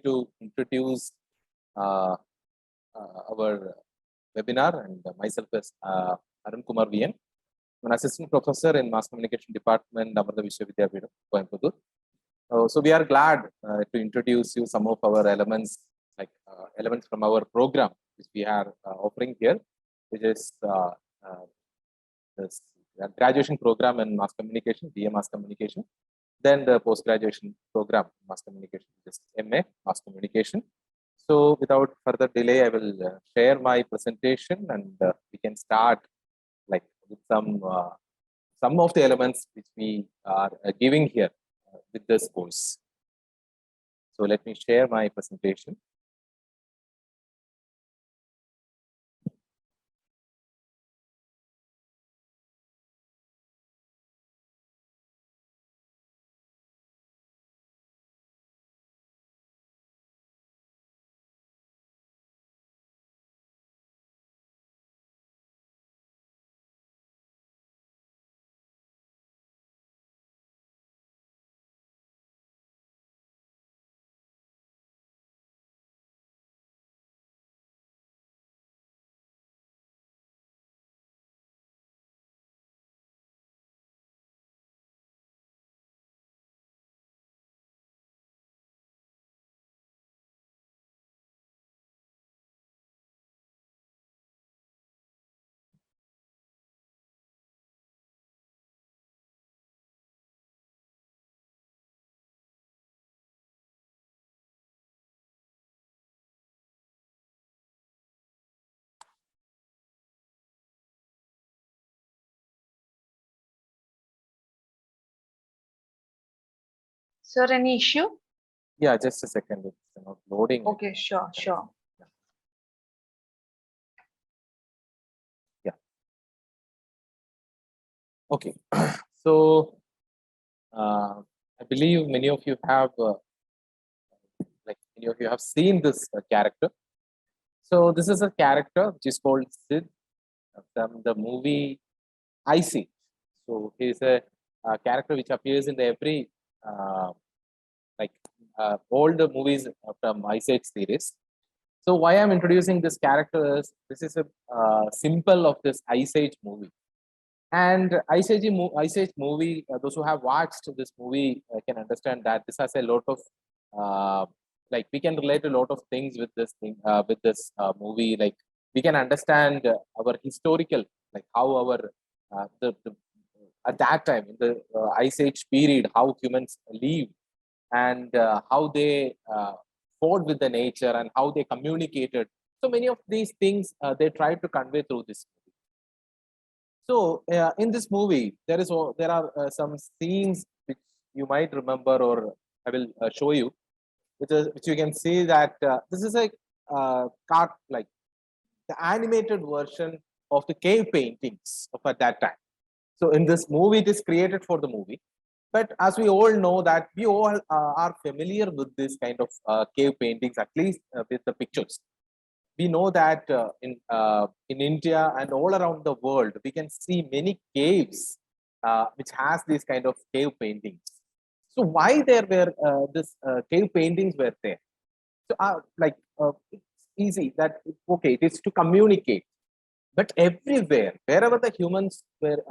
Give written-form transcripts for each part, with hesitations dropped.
to introduce our webinar, and myself as Arunkumar V. I'm an assistant professor in Mass Communication Department, Amrita Vishwa Vidyapeetham, Coimbatore. So we are glad to introduce you some of our elements, like elements from our program, which we are offering here, which is this graduation program in Mass Communication, BA Mass Communication. Then the post-graduation program, Mass Communication, which is MA Mass Communication. So without further delay, I will share my presentation, and we can start like with some of the elements which we are giving here with this course. So let me share my presentation. Sir, any issue? Yeah, just a second. It's not loading. Okay, sure. Yeah. Okay. So I believe many of you have seen this character. So this is a character which is called Sid from the movie Ice Age. So he is a character which appears in every all the movies from Ice Age series. So why I'm introducing this character is this is a symbol of this Ice Age movie. And Ice Age movie, those who have watched this movie can understand that this has a lot of like we can relate a lot of things with this thing with this movie. Like we can understand our historical, like how our the at that time in the Ice Age period, how humans lived, and how they fought with the nature and how they communicated. So many of these things they tried to convey through this movie. So in this movie, there are some scenes which you might remember, or I will show you, which you can see that this is a like the animated version of the cave paintings of at that time. So in this movie, it is created for the movie. But as we all know that we all are familiar with this kind of cave paintings, at least with the pictures. We know that in India and all around the world, we can see many caves which has these kind of cave paintings. So why there were this cave paintings were there? So it's easy that okay, it is to communicate. But everywhere, wherever the humans were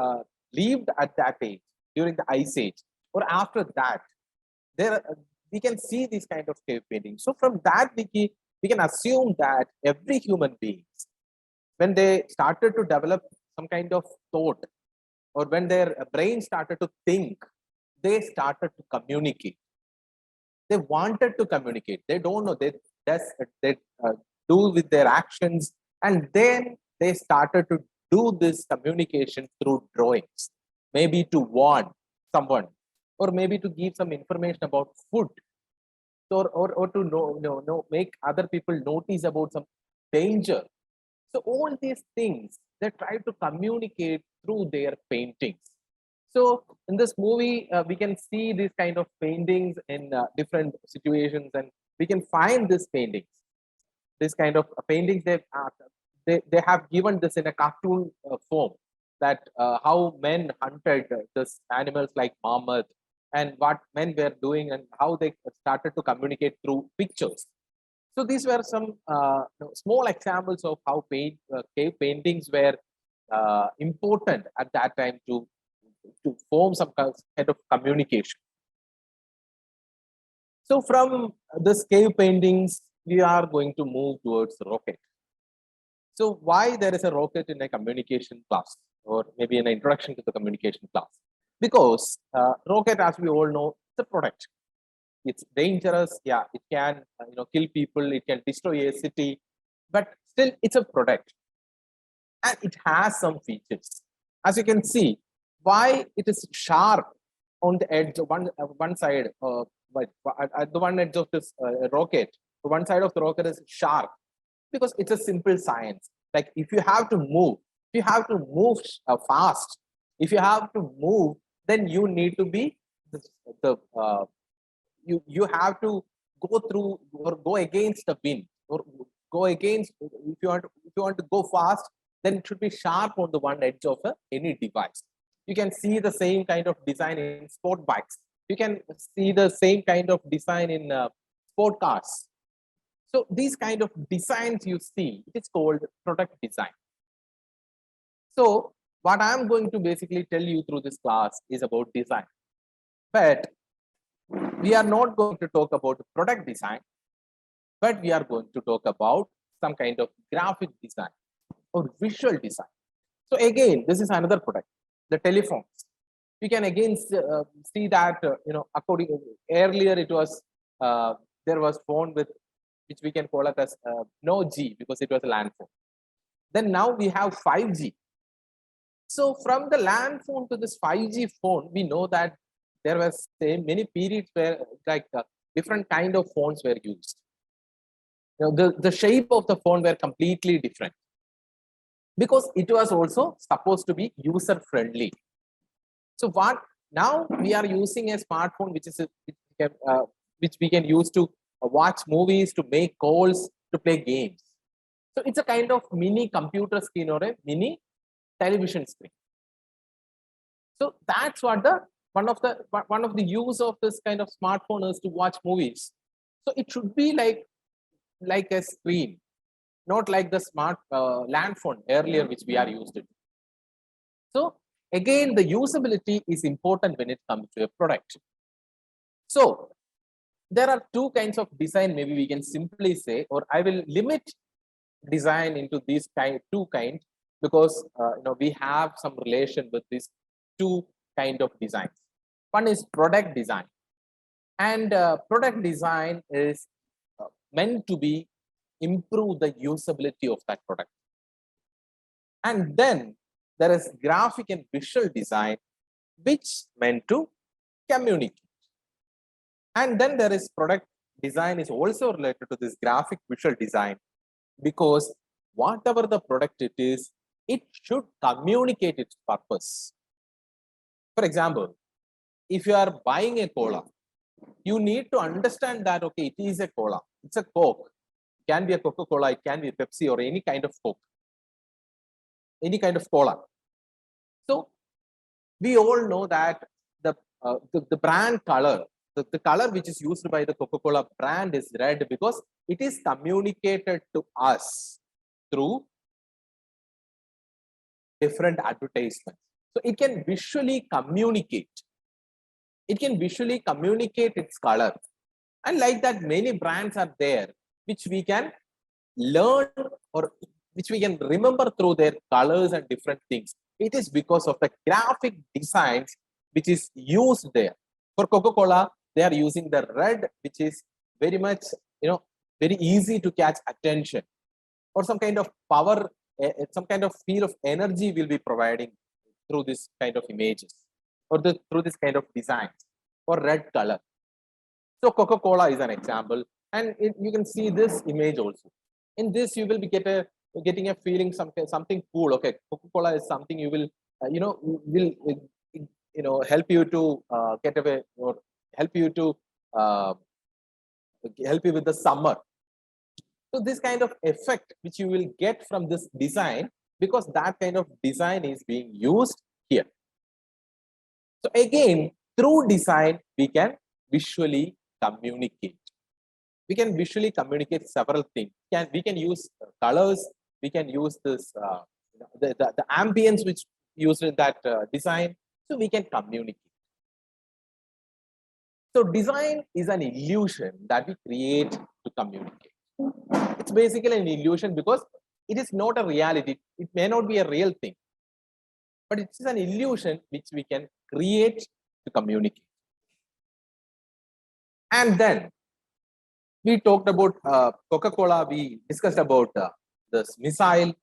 lived at that age, during the Ice Age, or after that, there we can see these kind of cave paintings. So from that we can assume that every human being, when they started to develop some kind of thought, or when their brain started to think, they started to communicate. They wanted to communicate. They don't know. They do with their actions, and then they started to do this communication through drawings, maybe to warn someone, or maybe to give some information about food, or to know, make other people notice about some danger. So all these things they try to communicate through their paintings. So in this movie, we can see these kind of paintings in different situations, and we can find these paintings. This kind of paintings they have given this in a cartoon form, that how men hunted this animals like mammoth and what men were doing and how they started to communicate through pictures. So these were some small examples of how cave paintings were important at that time to form some kind of communication. So from this cave paintings, we are going to move towards rocket. So why there is a rocket in a communication class, or maybe an introduction to the communication class? Because rocket, as we all know, it's a product. It's dangerous. Yeah, it can kill people. It can destroy a city, but still, it's a product, and it has some features. As you can see, why it is sharp on the edge of one side, but at the one edge of this rocket, one side of the rocket is sharp because it's a simple science. Like if you have to move, fast. If you have to move, then you need to be you have to go through or go against the wind, or go against. If you want to go fast, then it should be sharp on the one edge of any device. You can see the same kind of design in sport bikes. You can see the same kind of design in sport cars. So these kind of designs you see, it is called product design. So what I'm going to basically tell you through this class is about design. But we are not going to talk about product design, but we are going to talk about some kind of graphic design or visual design. So again, this is another product, the telephones. You can again see that according earlier it was there was phone with which we can call it as no G because it was a land phone. Then now we have 5G. So from the land phone to this 5G phone, we know that there was many periods where like different kind of phones were used. The shape of the phone were completely different because it was also supposed to be user friendly. So what now we are using a smartphone which we can use to watch movies, to make calls, to play games. So it's a kind of mini computer screen or a mini television screen. So that's what one of the use of this kind of smartphone is, to watch movies. So it should be like a screen, not like the smart land phone earlier which we are used to. So again, the usability is important when it comes to a product. So there are two kinds of design, maybe we can simply say, or I will limit design into these two kinds because we have some relation with these two kind of designs. One is product design, and product design is meant to be improve the usability of that product. And then there is graphic and visual design, which meant to communicate. And then there is product design is also related to this graphic visual design, because whatever the product it is, it should communicate its purpose. For example, if you are buying a cola, you need to understand that, okay, it is a cola, it's a Coke. It can be a Coca-Cola, it can be a Pepsi, or any kind of Coke, any kind of cola. So we all know that the brand color, the color which is used by the Coca-Cola brand is red because it is communicated to us through different advertisements. So it can visually communicate. It can visually communicate its color. And like that, many brands are there which we can learn or which we can remember through their colors and different things. It is because of the graphic designs which is used there. For Coca-Cola, they are using the red, which is very much, very easy to catch attention, or some kind of power, some kind of feel of energy will be providing through this kind of images, or through this kind of designs, or red color. So Coca-Cola is an example, and you can see this image also. In this, you will be getting a feeling something cool. Okay, Coca-Cola is something you will help you to get away, or help you with the summer. So this kind of effect which you will get from this design, because that kind of design is being used here. So again, through design, we can visually communicate. We can visually communicate several things. We can use colors. We can use this the ambience which used in that design. So we can communicate. So design is an illusion that we create to communicate. It's basically an illusion because it is not a reality. It may not be a real thing, but it is an illusion which we can create to communicate. And then we talked about Coca-Cola. We discussed about this missile.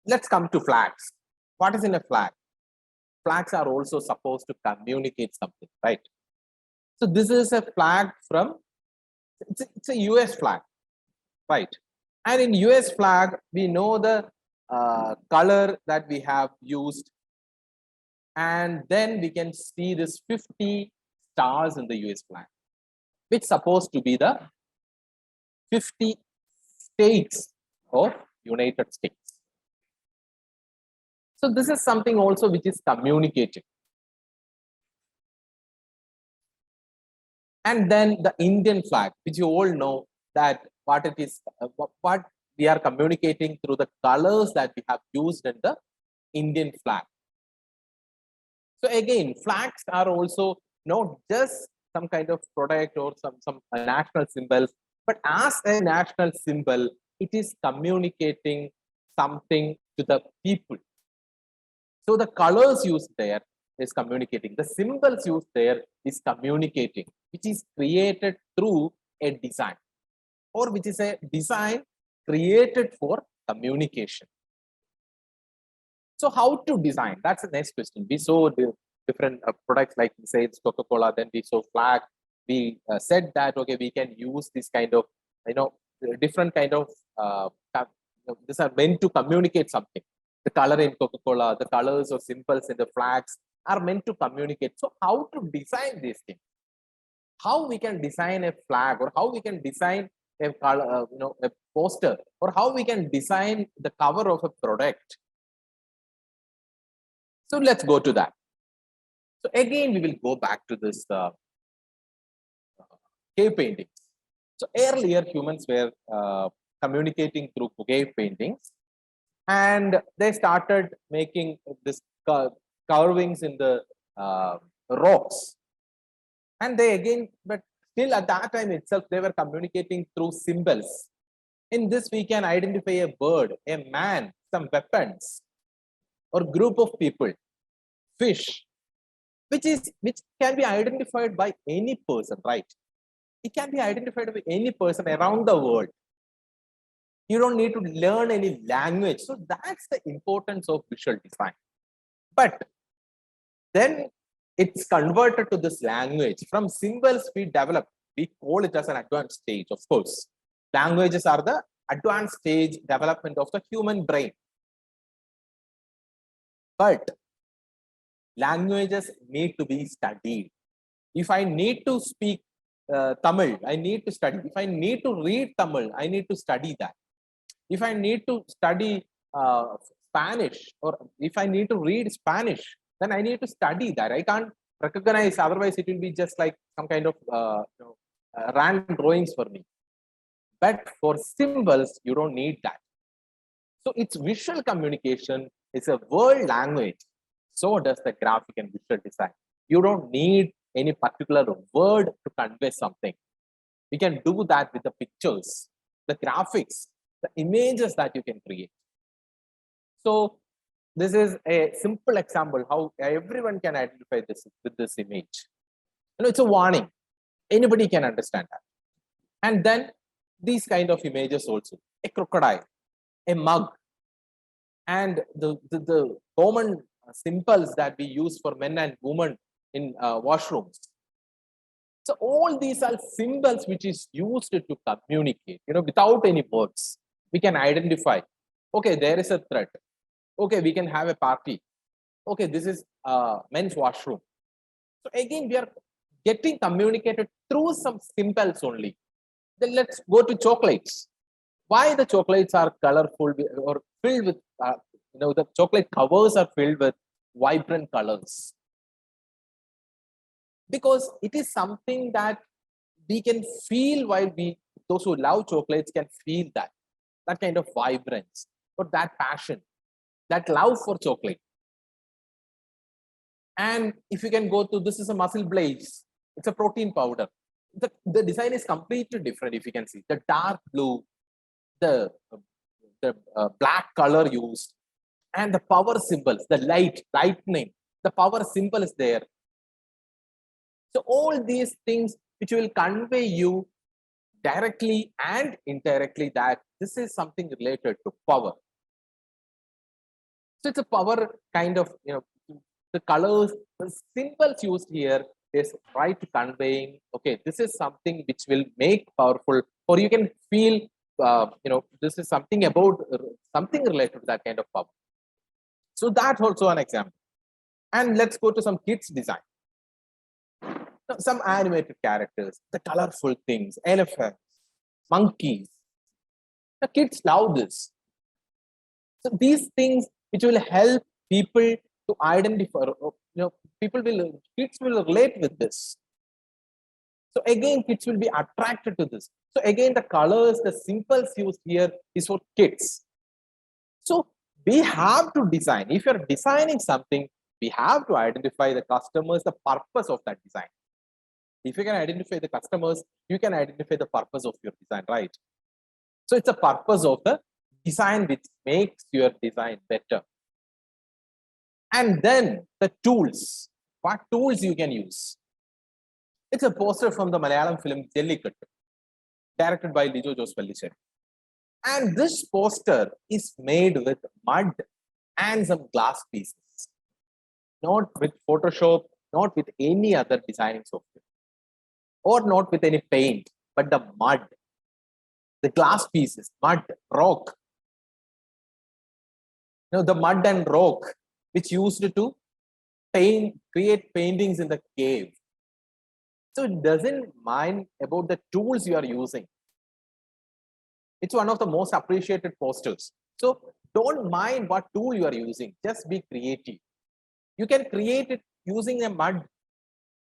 Let's come to flags. What is in a flag? Flags are also supposed to communicate something, right? So this is a flag from, it's a US flag, right? And in US flag, we know the color that we have used. And then we can see this 50 stars in the US flag, which is supposed to be the 50 states of United States. So this is something also which is communicating. And then the Indian flag, which you all know that what it is, what we are communicating through the colors that we have used in the Indian flag. So again, flags are also not just some kind of product or some national symbols, but as a national symbol, it is communicating something to the people. So the colors used there is communicating. The symbols used there is communicating, which is created through a design, or which is a design created for communication. So how to design? That's the next question. We saw the different products like we say it's Coca-Cola, then we saw flag. We said that, okay, we can use this kind of, different kind of, these are meant to communicate something. The color in Coca-Cola, the colors or symbols in the flags are meant to communicate. So how to design these things? How we can design a flag, or how we can design a color, a poster, or how we can design the cover of a product. So let's go to that. So again, we will go back to this cave paintings. So earlier humans were communicating through cave paintings, and they started making this carvings in the rocks. And they again, but still at that time itself, they were communicating through symbols. In this, we can identify a bird, a man, some weapons, or group of people, fish, which can be identified by any person, right? It can be identified by any person around the world. You don't need to learn any language. So that's the importance of visual design. But then it's converted to this language. From symbols we develop, we call it as an advanced stage, of course. Languages are the advanced stage development of the human brain. But languages need to be studied. If I need to speak Tamil, I need to study. If I need to read Tamil, I need to study that. If I need to study Spanish, or if I need to read Spanish, then I need to study that. I can't recognize, otherwise it will be just like some kind of random drawings for me. But for symbols, you don't need that. So it's visual communication. It's a world language. So does the graphic and visual design. You don't need any particular word to convey something. We can do that with the pictures, the graphics, the images that you can create. So this is a simple example how everyone can identify this with this image. It's a warning. Anybody can understand that. And then these kind of images also, a crocodile, a mug, and the common symbols that we use for men and women in washrooms. So all these are symbols which is used to communicate, without any words. We can identify, okay, there is a threat. Okay, we can have a party. Okay, this is men's washroom. So again, we are getting communicated through some symbols only. Then let's go to chocolates. Why the chocolates are colorful or filled with, the chocolate covers are filled with vibrant colors? because it is something that we can feel while those who love chocolates can feel that kind of vibrance or that passion, that love for chocolate. And if you can go to, this is a muscle blades, it's a protein powder. The design is completely different. If you can see the dark blue, the black color used, and the power symbols, the lightning, the power symbol is there. So all these things which will convey you directly and indirectly that this is something related to power. So it's a power kind of, the colors, the symbols used here is right conveying, okay, this is something which will make powerful, or you can feel, this is something about something related to that kind of power. So that's also an example. And let's go to some kids design. Some animated characters, the colorful things, elephants, monkeys. The kids love this. So these things which will help people to identify, kids will relate with this. So again, kids will be attracted to this. So again, the colors, the symbols used here is for kids. So we have to design. If you're designing something, we have to identify the customers, the purpose of that design. If you can identify the customers, you can identify the purpose of your design, right? So it's a purpose of the design which makes your design better. And then the tools, what tools you can use. It's a poster from the Malayalam film Jellikattu, directed by Lijo Joseph. And this poster is made with mud and some glass pieces, not with Photoshop, not with any other designing software, or not with any paint, but the mud, the glass pieces, mud, rock. The mud and rock which used to create paintings in the cave. So it doesn't mind about the tools you are using. It's one of the most appreciated posters. So don't mind what tool you are using, just be creative. You can create it using a mud.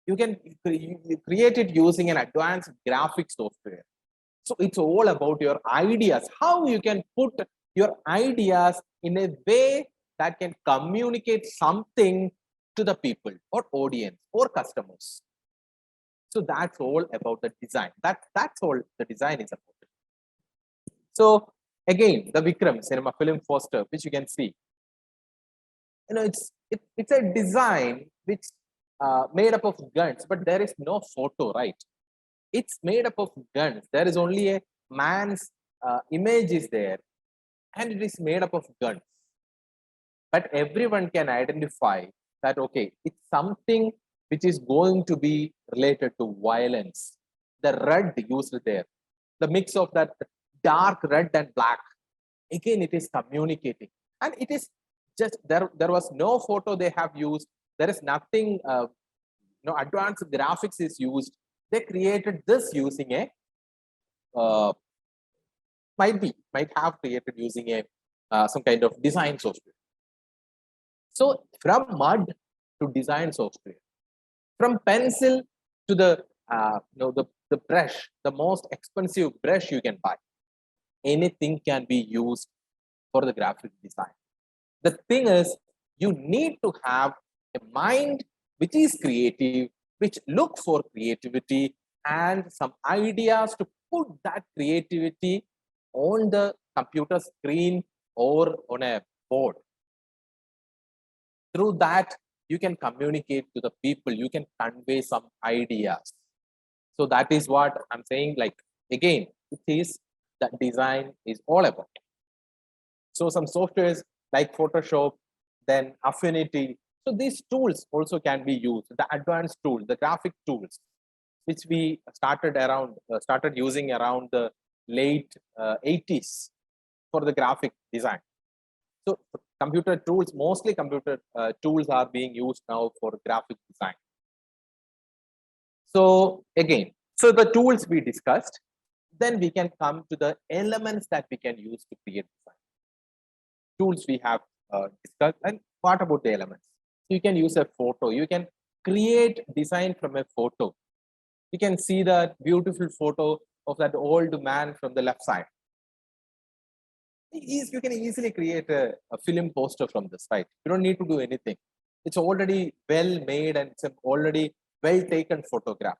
You can create it using an advanced graphics software. So it's all about your ideas, how you can put your ideas in a way that can communicate something to the people or audience or customers. So that's all about the design. That's all the design is about. So again, the Vikram cinema film poster, which you can see, it's a design which made up of guns, but there is no photo, right? It's made up of guns. There is only a man's image is there, and it is made up of guns. But everyone can identify that, okay, it's something which is going to be related to violence. The red used there, the mix of that dark red and black, again, it is communicating. And it is just, there was no photo they have used. There is nothing, advanced graphics is used. They created this using a, might have created using a some kind of design software. So from mud to design software, from pencil to the brush, the most expensive brush you can buy, anything can be used for the graphic design. The thing is, you need to have a mind which is creative, which look for creativity and some ideas to put that creativity on the computer screen or on a board. Through that, you can communicate to the people, you can convey some ideas. So that is what I'm saying, like, again, it is that design is all about. So some softwares like Photoshop, then Affinity. So these tools also can be used, the advanced tools, the graphic tools, which we started using around the late 80s for the graphic design. So computer tools, mostly computer tools are being used now for graphic design. So again, so the tools we discussed, then we can come to the elements that we can use to create design. Tools we have discussed, and what about the elements? You can use a photo, you can create design from a photo. You can see that beautiful photo of that old man from the left side. You can easily create a film poster from this, right? You don't need to do anything. It's already well made and it's already well taken photograph.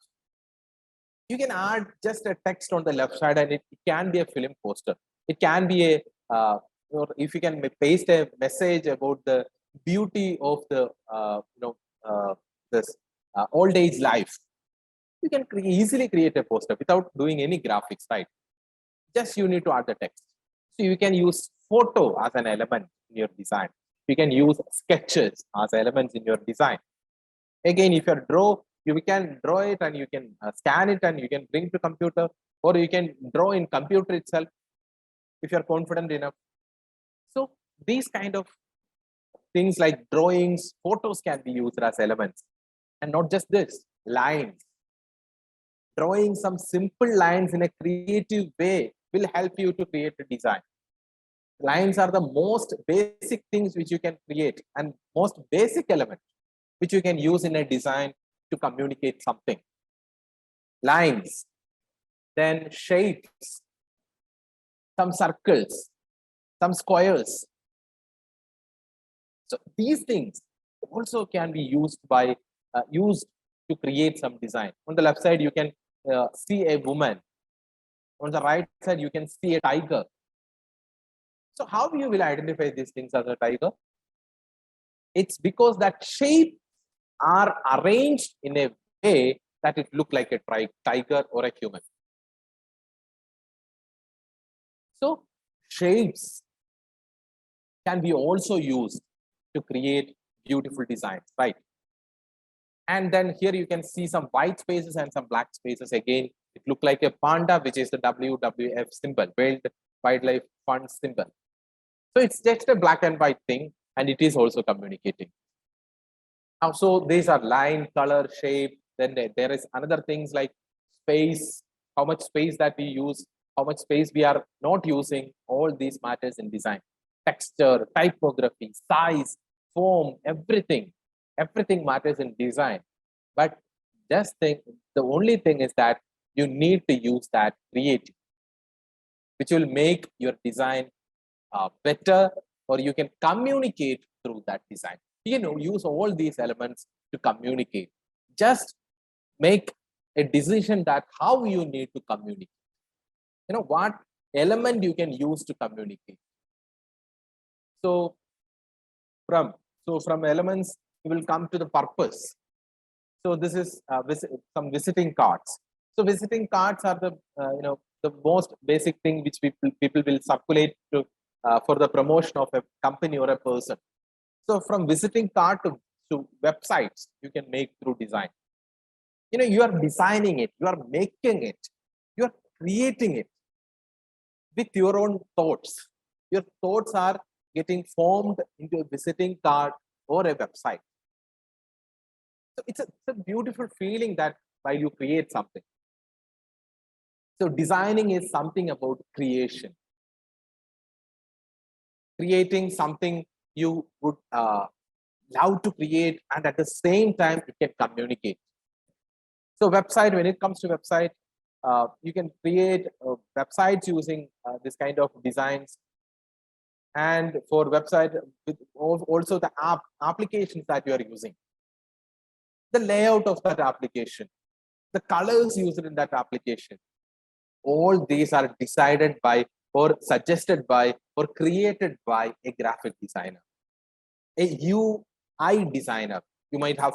You can add just a text on the left side and it can be a film poster. It can be a, or if you can paste a message about the beauty of the, this old age life, you can easily create a poster without doing any graphics, right? Just you need to add the text. So you can use photo as an element in your design. You can use sketches as elements in your design. Again, if you can draw it and you can scan it and you can bring to computer, or you can draw in computer itself if you're confident enough. So these kind of things like drawings, photos can be used as elements. And not just this, lines. Drawing some simple lines in a creative way will help you to create a design. Lines are the most basic things which you can create and most basic element which you can use in a design to communicate something. Lines, then shapes, some circles, some squares. So these things also can be used to create some design. On the left side, you can see a woman. On the right side, you can see a tiger. So how you will identify these things as a tiger? It's because that shapes are arranged in a way that it look like a tiger or a human. So shapes can be also used to create beautiful designs, right? And then here you can see some white spaces and some black spaces. Again, it look like a panda, which is the WWF symbol, World Wildlife Fund symbol. So it's just a black and white thing, and it is also communicating. Now, so these are line, color, shape. Then there is another things like space, how much space that we use, how much space we are not using. All these matters in design. Texture, typography, size, form, everything matters in design. But just think, the only thing is that you need to use that creative, which will make your design better, or you can communicate through that design. You know, use all these elements to communicate. Just make a decision that how you need to communicate. You know, what element you can use to communicate. So from elements, you will come to the purpose. So this is some visiting cards. So visiting cards are the the most basic thing which people will circulate to for the promotion of a company or a person. So from visiting card to websites, you can make through design. You know, you are designing it, you are making it, you are creating it with your own thoughts. Your thoughts are getting formed into a visiting card or a website. So it's a beautiful feeling that while you create something. So designing is something about creation. Creating something you would love to create, and at the same time you can communicate. So website, when it comes to website, you can create websites using this kind of designs. And for website, with also the applications that you are using, the layout of that application, the colors used in that application, all these are decided by or suggested by or created by a graphic designer, a UI designer. You might have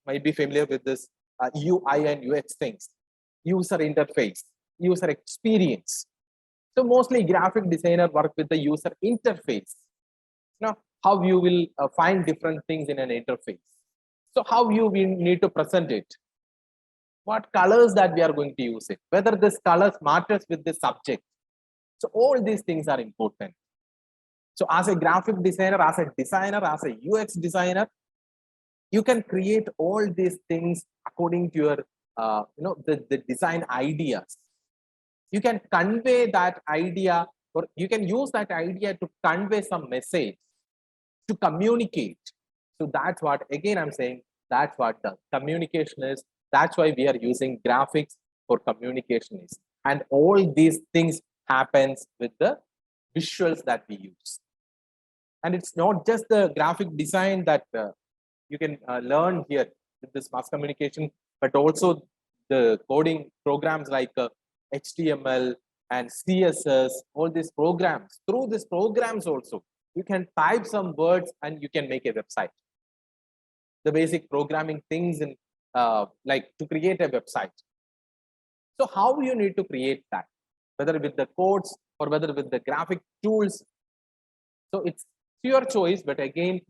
might be familiar with this UI and UX things, user interface, user experience. So mostly graphic designer work with the user interface. Now, how you will find different things in an interface. So how you will need to present it, what colors that we are going to use it, whether this colors matters with the subject. So all these things are important. So as a graphic designer, as a UX designer, you can create all these things according to your the design ideas. You can convey that idea, or you can use that idea to convey some message, to communicate. So that's what, again, I'm saying, that's what the communication is. That's why we are using graphics for communication is. And all these things happens with the visuals that we use. And it's not just the graphic design that you can learn here with this mass communication, but also the coding programs like HTML and CSS, all these programs. Through these programs also, you can type some words and you can make a website. The basic programming things in like to create a website. So how you need to create that, whether with the codes or whether with the graphic tools. So it's your choice, but again,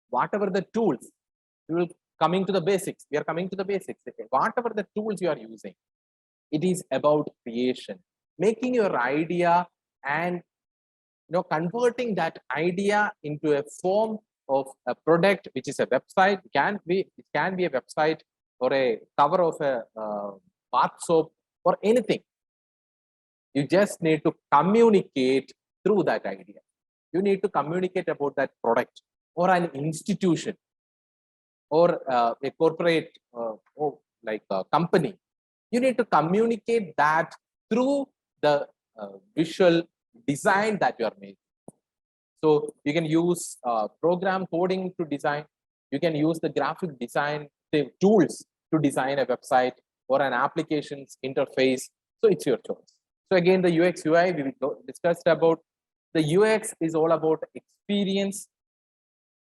whatever the tools, we will coming to the basics. We are coming to the basics. Okay? Whatever the tools you are using, it is about creation, making your idea and converting that idea into a form of a product, which is a website. It can be a website or a cover of a bath soap or anything. You just need to communicate through that idea. You need to communicate about that product or an institution or a corporate or like a company. You need to communicate that through the visual design that you are making. So you can use program coding to design. You can use the graphic design tools to design a website or an applications interface. So it's your choice. So again, the UX UI we discussed about. The UX is all about experience,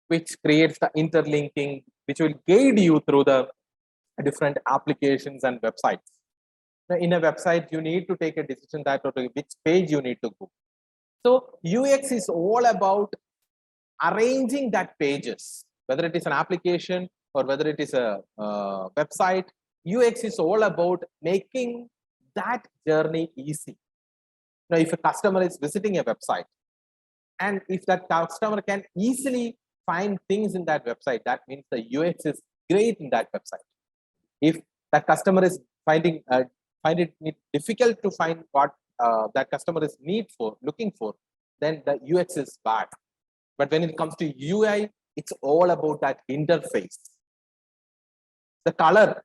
which creates the interlinking, which will guide you through the different applications and websites. Now, in a website, you need to take a decision that which page you need to go. So UX is all about arranging that pages, whether it is an application or whether it is a website. UX is all about making that journey easy. Now, if a customer is visiting a website, and if that customer can easily find things in that website, that means the UX is great in that website. If that customer is find it difficult to find what that customer is looking for, then the UX is bad. But when it comes to UI, it's all about that interface. The color,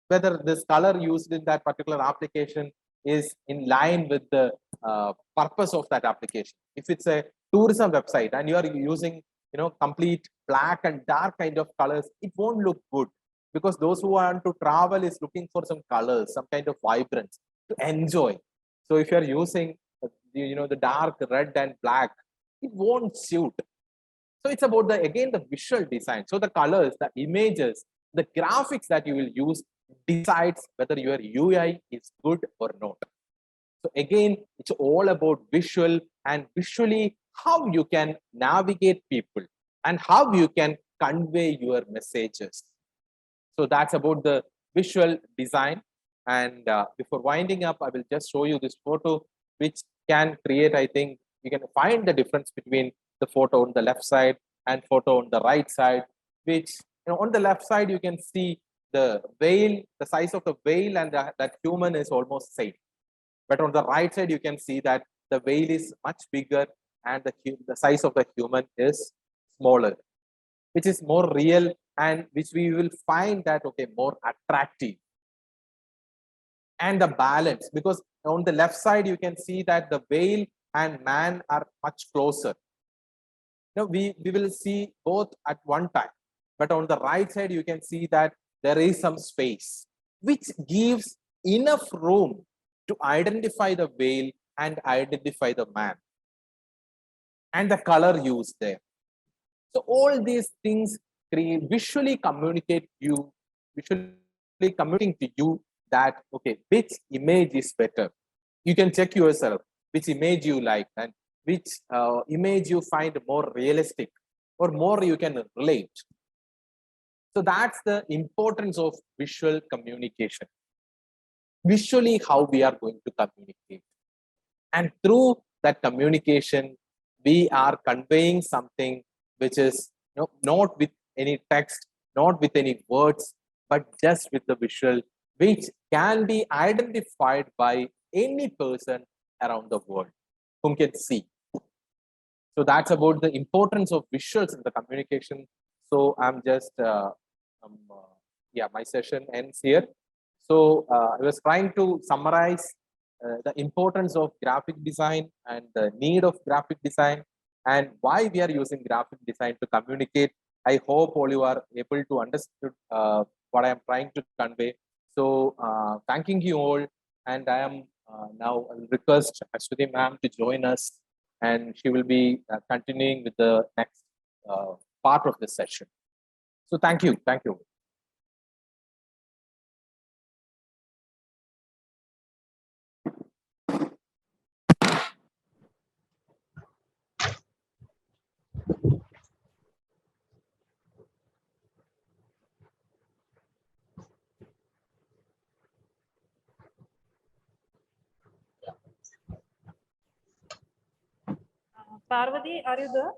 whether this color used in that particular application is in line with the purpose of that application. If it's a tourism website and you are using complete black and dark kind of colors, it won't look good, because those who want to travel is looking for some colors, some kind of vibrance to enjoy. So if you are using the dark red and black, it won't suit. So it's about the visual design. So the colors, the images, the graphics that you will use decides whether your UI is good or not. So again, it's all about visual, and visually how you can navigate people and how you can convey your messages. So that's about the visual design. And before winding up, I will just show you this photo, which can create, I think, you can find the difference between the photo on the left side and photo on the right side, which on the left side, you can see the whale, the size of the whale, and that human is almost same. But on the right side, you can see that the whale is much bigger and the size of the human is smaller, which is more real and which we will find that, okay, more attractive. And the balance, because on the left side, you can see that the whale and man are much closer. We will see both at one time. But on the right side, you can see that there is some space, which gives enough room to identify the whale and identify the man. And the color used there. So all these things visually communicate communicating to you that, okay, which image is better. You can check yourself which image you like and which image you find more realistic or more you can relate. So that's the importance of visual communication. Visually, how we are going to communicate. And through that communication, we are conveying something which is not with any text, not with any words, but just with the visual, which can be identified by any person around the world whom can see. So that's about the importance of visuals in the communication. So I'm just, yeah, my session ends here. So I was trying to summarize the importance of graphic design and the need of graphic design and why we are using graphic design to communicate. I hope all you are able to understand what I am trying to convey. So thanking you all, and I am now I'll request Aswathi ma'am to join us, and she will be continuing with the next part of this session. So thank you. Thank you. Parvati, are you there?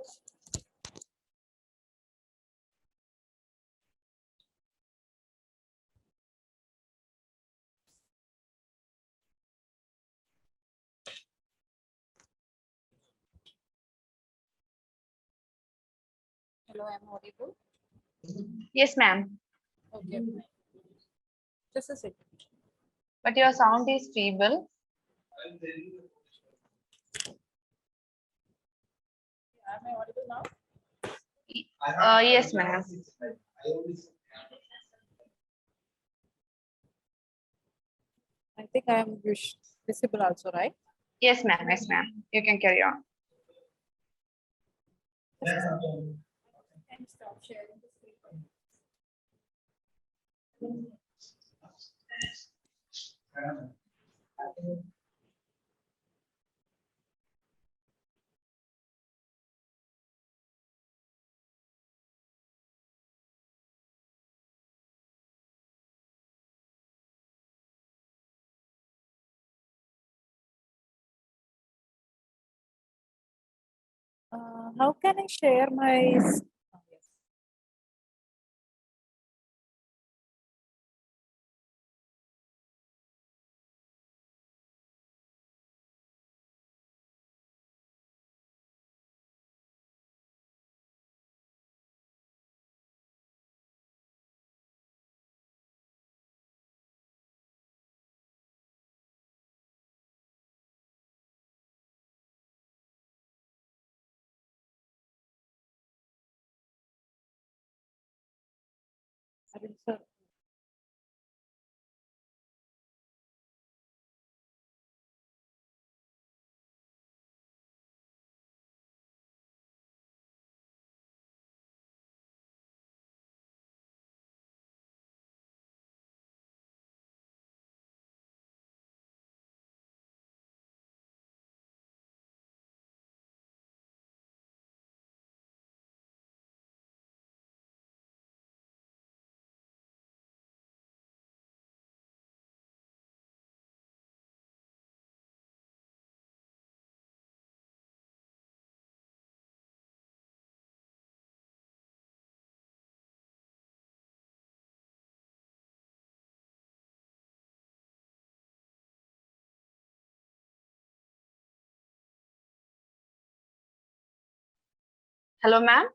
Hello, I'm audible. Yes, ma'am. Okay. Just a second. But your sound is feeble. Am I audible now? Yes, ma'am. I think I am visible also, right? Yes, ma'am. Yes, ma'am. You can carry on. And stop sharing the screen. How can I share my? Yes. Sir. Hello, ma'am.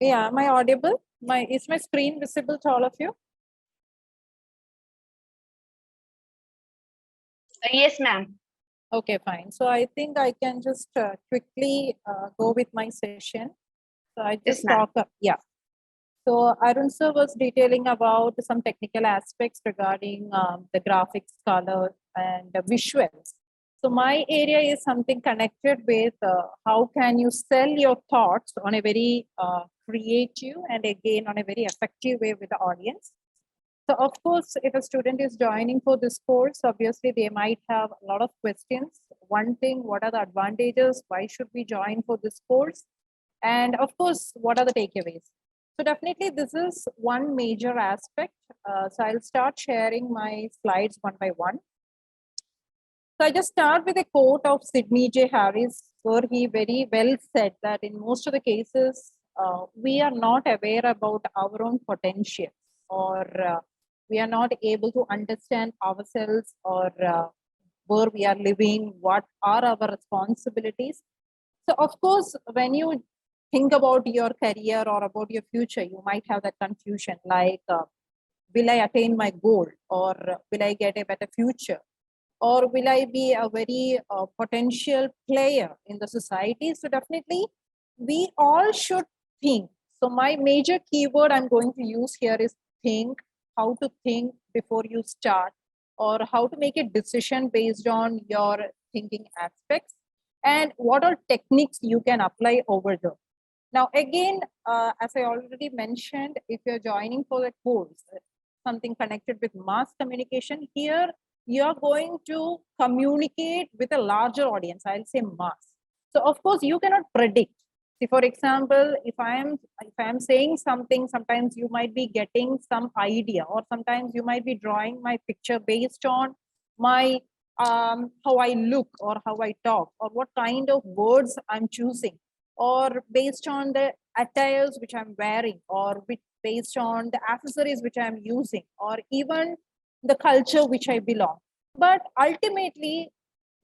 Yeah, am I audible? Is my screen visible to all of you? Yes, ma'am. Okay, fine. So I think I can just quickly go with my session. So I Yes, just ma'am. yeah. So Arun sir was detailing about some technical aspects regarding the graphics, color, and the visuals. So my area is something connected with how can you sell your thoughts on a very creative and again on a very effective way with the audience. So of course, if a student is joining for this course, obviously they might have a lot of questions one thing, what are the advantages, why should we join for this course, and of course, what are the takeaways. So definitely this is one major aspect. So I'll start sharing my slides one by one. So I just start with a quote of Sidney J. Harris, where he very well said that in most of the cases, we are not aware about our own potential, or we are not able to understand ourselves, or where we are living, what are our responsibilities. So of course, when you think about your career or about your future, you might have that confusion like, will I attain my goal, or will I get a better future? Or will I be a very potential player in the society? So definitely, we all should think. So my major keyword I'm going to use here is think, how to think before you start, or how to make a decision based on your thinking aspects, and what are techniques you can apply over there. Now, again, as I already mentioned, if you're joining for the course, something connected with mass communication, here you're going to communicate with a larger audience. I'll say mass. So of course you cannot predict. See, for example, if I'm saying something, sometimes you might be getting some idea, or sometimes you might be drawing my picture based on my how I look, or how I talk, or what kind of words I'm choosing, or based on the attires which I'm wearing, or based on the accessories which I'm using, or even the culture which I belong. But ultimately,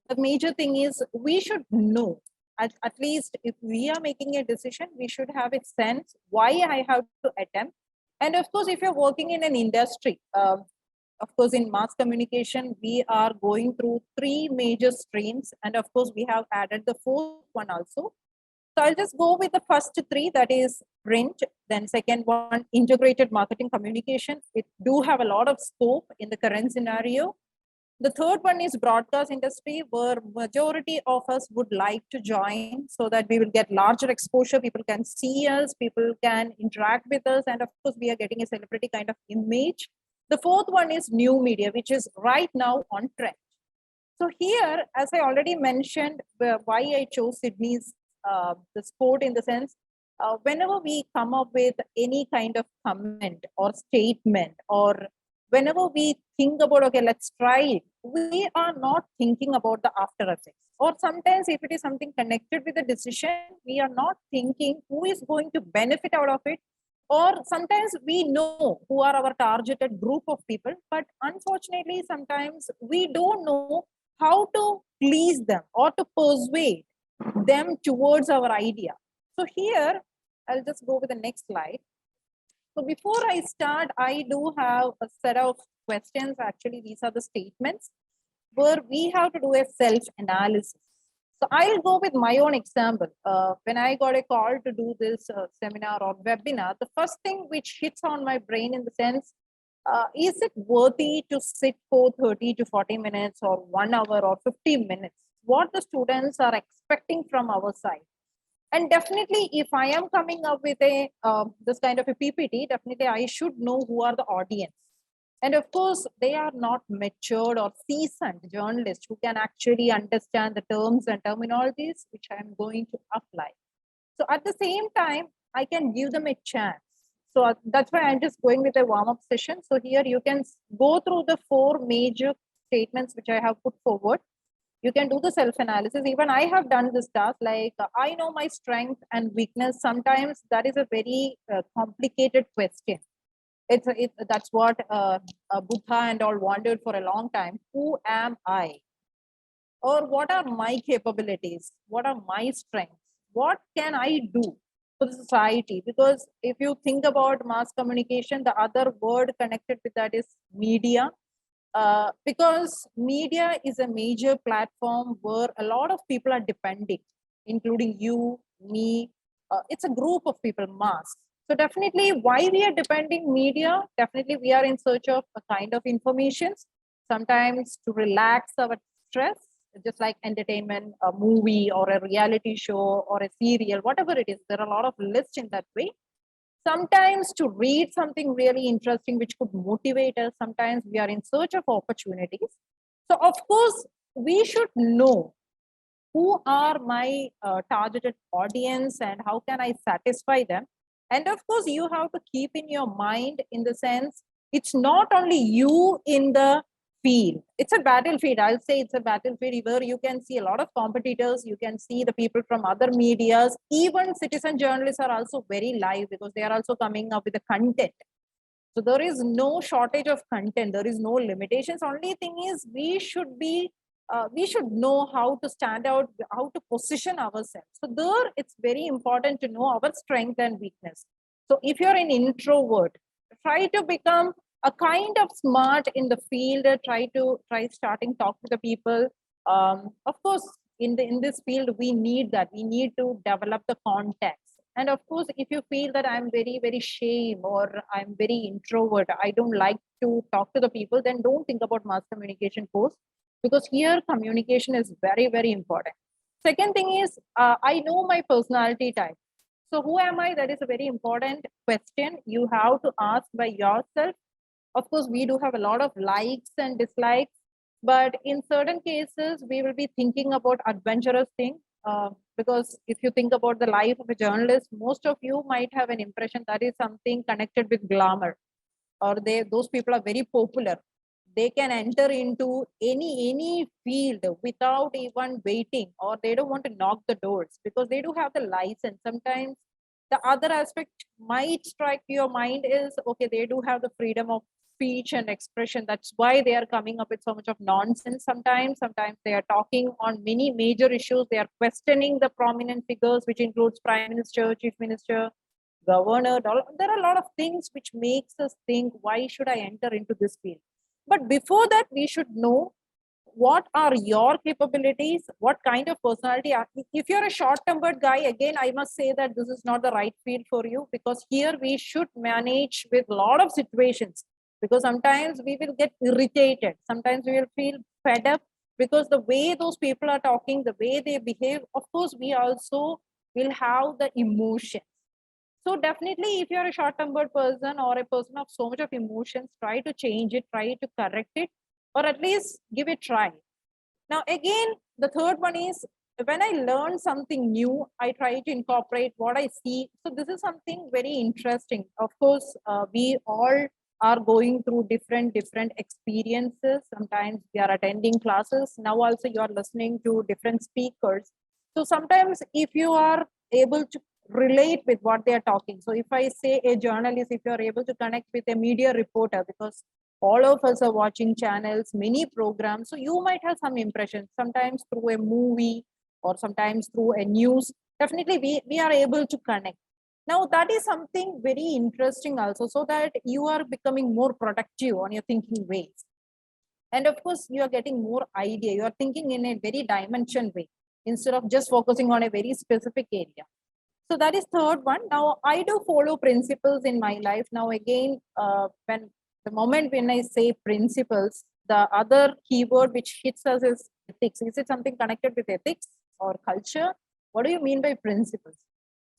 the major thing is we should know, at least if we are making a decision, we should have a sense why I have to attempt. And of course, if you're working in an industry, of course, in mass communication, we are going through three major streams. And of course, we have added the fourth one also. So I'll just go with the first three, that is print. Then second one, integrated marketing communication. It do have a lot of scope in the current scenario. The third one is broadcast industry, where majority of us would like to join so that we will get larger exposure. People can see us, people can interact with us. And of course, we are getting a celebrity kind of image. The fourth one is new media, which is right now on trend. So here, as I already mentioned, why I chose Sydney's the sport, in the sense, whenever we come up with any kind of comment or statement, or whenever we think about, okay, let's try it, we are not thinking about the after effects. Or sometimes if it is something connected with the decision, we are not thinking who is going to benefit out of it. Or sometimes we know who are our targeted group of people, but unfortunately, sometimes we don't know how to please them or to persuade them towards our idea. So here, I'll just go with the next slide. So before I start, I do have a set of questions. Actually, these are the statements where we have to do a self-analysis. So I'll go with my own example. When I got a call to do this seminar or webinar, the first thing which hits on my brain, in the sense, is it worthy to sit for 30 to 40 minutes or 1 hour or 50 minutes? What the students are expecting from our side. And definitely, if I am coming up with a this kind of a PPT, definitely I should know who are the audience. And of course, they are not matured or seasoned journalists who can actually understand the terms and terminologies which I am going to apply. So at the same time, I can give them a chance. So that's why I'm just going with a warm-up session. So here you can go through the 4 major statements which I have put forward. You can do the self-analysis. Even I have done this task, like I know my strength and weakness. Sometimes that is a very complicated question. That's what Buddha and all wondered for a long time. Who am I? Or what are my capabilities? What are my strengths? What can I do for the society? Because if you think about mass communication, the other word connected with that is media. Because media is a major platform where a lot of people are depending, including you, me. It's a group of people, mass. So definitely, why we are depending media? Definitely, we are in search of a kind of information, sometimes to relax our stress, just like entertainment, a movie or a reality show or a serial, whatever it is. There are a lot of lists in that way. Sometimes to read something really interesting which could motivate us. Sometimes we are in search of opportunities. So of course, we should know who are my targeted audience and how can I satisfy them. And of course, you have to keep in your mind in the sense, it's not only you in the field. It's a battlefield. I'll say it's a battlefield where you can see a lot of competitors. You can see the people from other medias. Even citizen journalists are also very live because they are also coming up with the content. So there is no shortage of content. There is no limitations. Only thing is we should know how to stand out, how to position ourselves. So there, it's very important to know our strength and weakness. So if you're an introvert, try to become a kind of smart in the field. Try starting talk to the people. Of course, in this field, we need that. We need to develop the contacts. And of course, if you feel that I'm very, very shame or I'm very introvert, I don't like to talk to the people, then don't think about mass communication course, because here communication is very, very important. Second thing is, I know my personality type. So who am I? That is a very important question you have to ask by yourself. Of course, we do have a lot of likes and dislikes, but in certain cases, we will be thinking about adventurous things. Because if you think about the life of a journalist, most of you might have an impression that is something connected with glamour, or those people are very popular. They can enter into any field without even waiting, or they don't want to knock the doors because they do have the license. Sometimes the other aspect might strike your mind is, okay, they do have the freedom of speech and expression. That's why they are coming up with so much of nonsense. Sometimes they are talking on many major issues. They are questioning the prominent figures, which includes prime minister, chief minister, governor. There are a lot of things which makes us think, why should I enter into this field? But before that, we should know what are your capabilities, what kind of personality. If you're a short-tempered guy, again, I must say that this is not the right field for you, because here we should manage with a lot of situations, because sometimes we will get irritated. Sometimes we will feel fed up because the way those people are talking, the way they behave, of course, we also will have the emotion. So definitely, if you're a short-tempered person or a person of so much of emotions, try to change it, try to correct it, or at least give it a try. Now, again, the third one is, when I learn something new, I try to incorporate what I see. So this is something very interesting. Of course, we all are going through different experiences. Sometimes we are attending classes. Now also you are listening to different speakers. So sometimes if you are able to relate with what they are talking. So if I say a journalist, if you are able to connect with a media reporter, because all of us are watching channels, many programs, so you might have some impressions, sometimes through a movie or sometimes through a news. Definitely we are able to connect. Now that is something very interesting also, so that you are becoming more productive on your thinking ways. And of course, you are getting more idea. You are thinking in a very dimension way instead of just focusing on a very specific area. So that is third one. Now I do follow principles in my life. Now again, when the moment when I say principles, the other keyword which hits us is ethics. Is it something connected with ethics or culture? What do you mean by principles?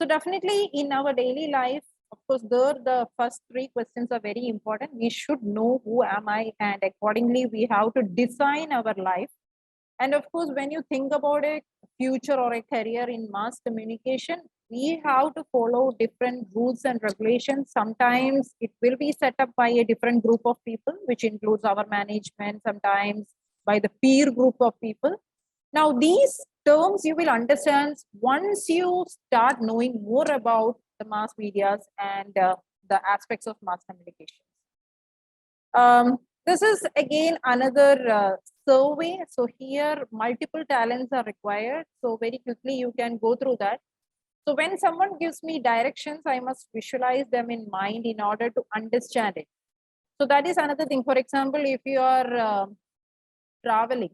So definitely in our daily life, of course, the first three questions are very important. We should know who am I, and accordingly we have to design our life. And of course, when you think about a future or a career in mass communication, we have to follow different rules and regulations. Sometimes it will be set up by a different group of people, which includes our management, sometimes by the peer group of people. Now, these terms you will understand once you start knowing more about the mass medias and the aspects of mass communication. This is again another survey. So here multiple talents are required. So very quickly you can go through that. So when someone gives me directions, I must visualize them in mind in order to understand it. So that is another thing. For example, if you are traveling,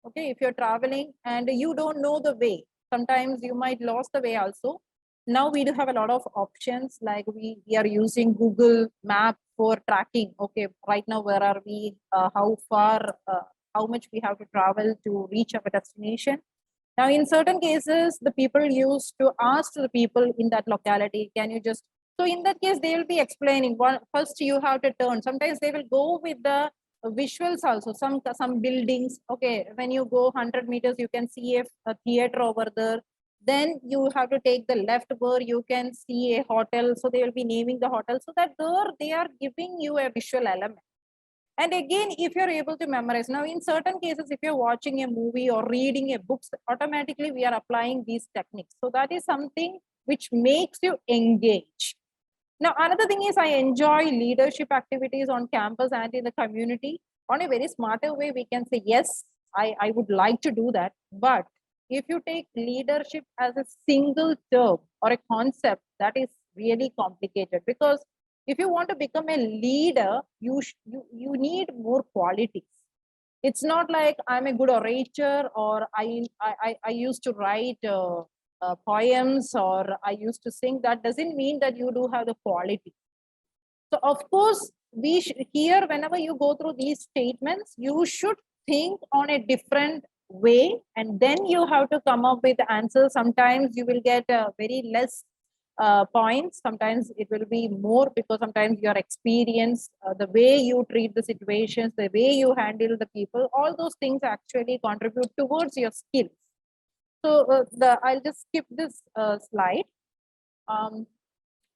okay, if you're traveling and you don't know the way, sometimes you might lose the way also. Now we do have a lot of options, like we are using Google Map for tracking. Okay, right now where are we, how far, how much we have to travel to reach our destination. Now in certain cases, the people used to ask the people in that locality, can you just, so in that case they will be explaining, first you have to turn. Sometimes they will go with the visuals also, some buildings. Okay, when you go 100 meters, you can see a theater over there. Then you have to take the left where you can see a hotel. So they will be naming the hotel, so that there they are giving you a visual element. And again, if you're able to memorize, now in certain cases, if you're watching a movie or reading a book, automatically we are applying these techniques. So that is something which makes you engage. Now, another thing is I enjoy leadership activities on campus and in the community. On a very smarter way, we can say, yes, I would like to do that. But if you take leadership as a single term or a concept, that is really complicated, because if you want to become a leader, you need more qualities. It's not like I'm a good orator, or I used to write poems, or I used to sing. That doesn't mean that you do have the quality. So of course, here, whenever you go through these statements, you should think on a different way, and then you have to come up with answers. Sometimes you will get very less points, sometimes it will be more, because sometimes your experience, the way you treat the situations, the way you handle the people, all those things actually contribute towards your skills. So I'll just skip this slide.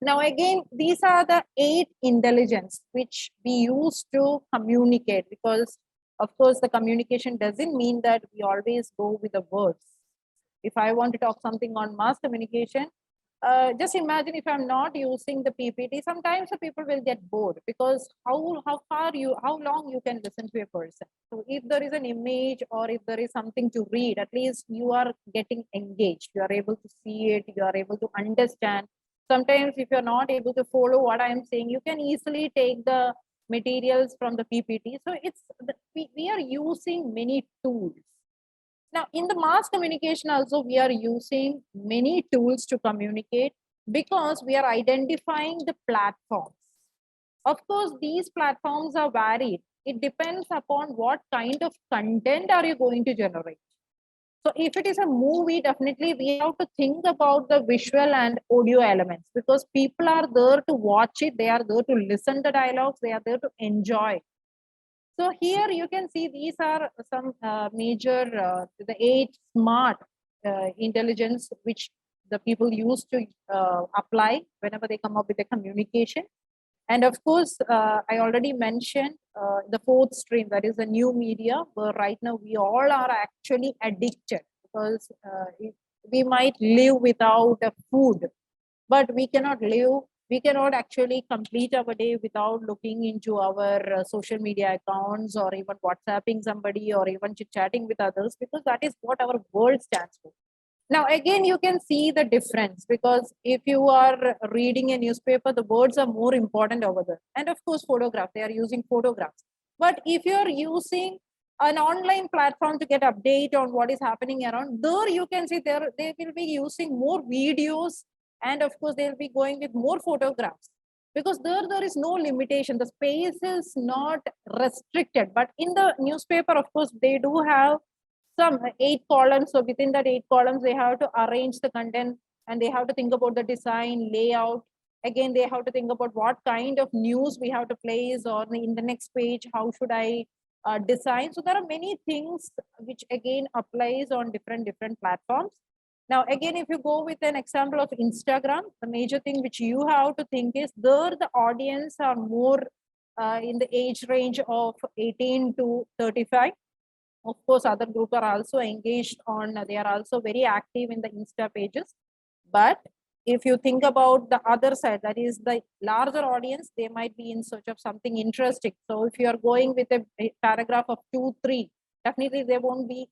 Now again, these are the 8 intelligence which we use to communicate, because of course the communication doesn't mean that we always go with the words. If I want to talk something on mass communication, just imagine if I'm not using the PPT, sometimes the people will get bored, because how long you can listen to a person. So if there is an image, or if there is something to read, at least you are getting engaged. You are able to see it, you are able to understand. Sometimes if you're not able to follow what I'm saying, you can easily take the materials from the PPT. So we are using many tools. Now, in the mass communication also, we are using many tools to communicate, because we are identifying the platforms. Of course, these platforms are varied. It depends upon what kind of content are you going to generate. So if it is a movie, definitely we have to think about the visual and audio elements, because people are there to watch it. They are there to listen to dialogues. They are there to enjoy. So here you can see these are some major, the 8 smart intelligence which the people use to apply whenever they come up with a communication. And of course, I already mentioned the 4th stream, that is the new media, where right now we all are actually addicted, because we might live without food, but we cannot actually complete our day without looking into our social media accounts, or even WhatsApping somebody, or even chit-chatting with others, because that is what our world stands for. Now, again, you can see the difference, because if you are reading a newspaper, the words are more important over there. And of course, photographs, they are using photographs. But if you're using an online platform to get update on what is happening around, there you can see they will be using more videos, and of course, they'll be going with more photographs, because there is no limitation. The space is not restricted. But in the newspaper, of course, they do have some 8 columns. So within that 8 columns, they have to arrange the content, and they have to think about the design, layout. Again, they have to think about what kind of news we have to place, or in the next page, how should I design. So there are many things which again applies on different platforms. Now, again, if you go with an example of Instagram, the major thing which you have to think is, there the audience are more in the age range of 18 to 35. Of course, other groups are also engaged on, they are also very active in the Insta pages. But if you think about the other side, that is the larger audience, they might be in search of something interesting. So if you are going with a paragraph of 2, 3, definitely they won't be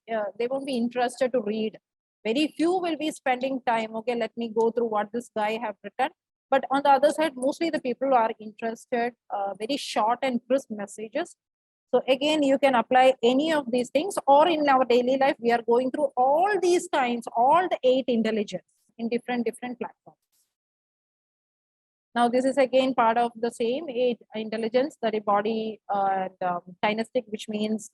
interested to read. Very few will be spending time, okay, let me go through what this guy have written. But on the other side, mostly the people are interested, very short and crisp messages. So again, you can apply any of these things, or in our daily life, we are going through all these kinds, all the 8 intelligence in different platforms. Now, this is again part of the same 8 intelligence, that is body and kinesthetic, which means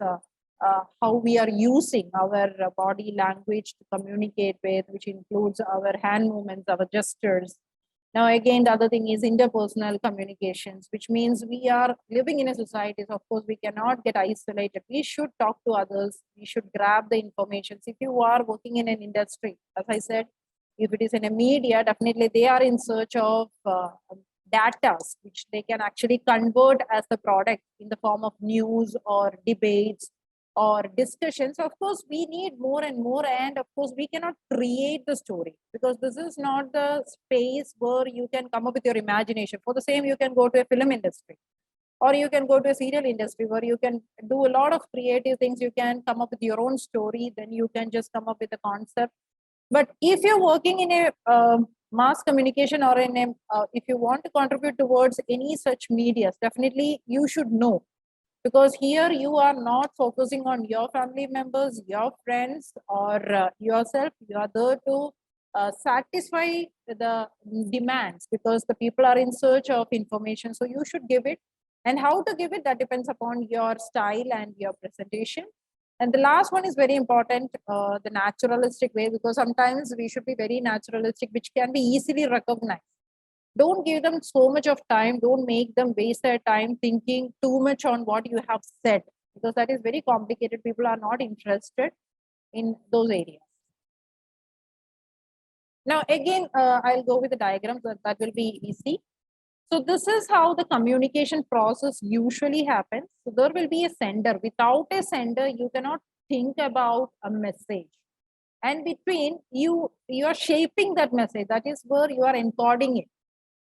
how we are using our body language to communicate with, which includes our hand movements, our gestures. Now, again, the other thing is interpersonal communications, which means we are living in a society. So, of course, we cannot get isolated. We should talk to others. We should grab the information. If you are working in an industry, as I said, if it is in a media, definitely they are in search of data, which they can actually convert as the product in the form of news or debates or discussions. Of course, we need more and more, and of course, we cannot create the story because this is not the space where you can come up with your imagination. For the same, you can go to a film industry or you can go to a serial industry where you can do a lot of creative things. You can come up with your own story, then you can just come up with a concept. But if you're working in a mass communication or in a, if you want to contribute towards any such medias, definitely you should know, because here you are not focusing on your family members, your friends, or yourself. You are there to satisfy the demands because the people are in search of information. So you should give it. And how to give it, that depends upon your style and your presentation. And the last one is very important, the naturalistic way, because sometimes we should be very naturalistic, which can be easily recognized. Don't give them so much of time. Don't make them waste their time thinking too much on what you have said, because that is very complicated. People are not interested in those areas. Now, again, I'll go with the diagrams. That will be easy. So this is how the communication process usually happens. So there will be a sender. Without a sender, you cannot think about a message. And between you are shaping that message. That is where you are encoding it.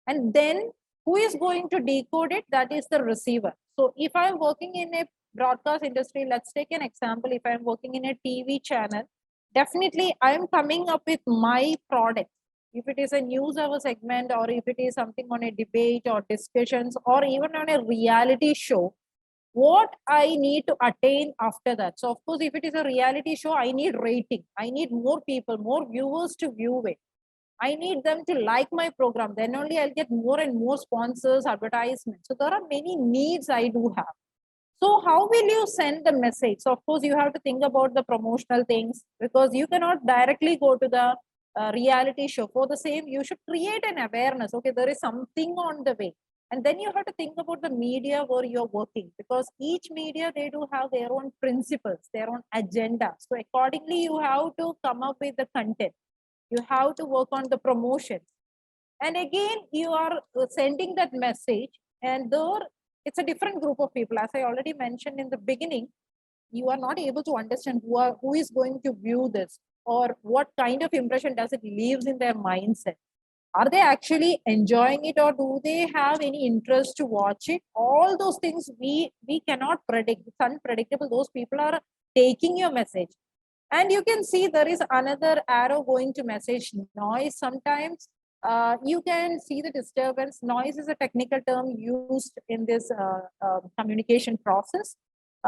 And then who is going to decode it? That is the receiver. So if I'm working in a broadcast industry, let's take an example. If I'm working in a TV channel, definitely I'm coming up with my product. If it is a news hour segment, or if it is something on a debate or discussions, or even on a reality show, what I need to attain after that. So of course, if it is a reality show, I need rating. I need more people, more viewers to view it. I need them to like my program. Then only I'll get more and more sponsors, advertisements. So there are many needs I do have. So how will you send the message? So of course, you have to think about the promotional things, because you cannot directly go to the reality show. For the same, you should create an awareness. Okay, there is something on the way. And then you have to think about the media where you're working, because each media, they do have their own principles, their own agenda. So accordingly, you have to come up with the content. You have to work on the promotions. And again, you are sending that message, and there it's a different group of people. As I already mentioned in the beginning, you are not able to understand who is going to view this, or what kind of impression does it leaves in their mindset. Are they actually enjoying it, or do they have any interest to watch it? All those things we cannot predict. It's unpredictable. Those people are taking your message. And you can see there is another arrow going to message noise. Sometimes you can see the disturbance. Noise is a technical term used in this communication process.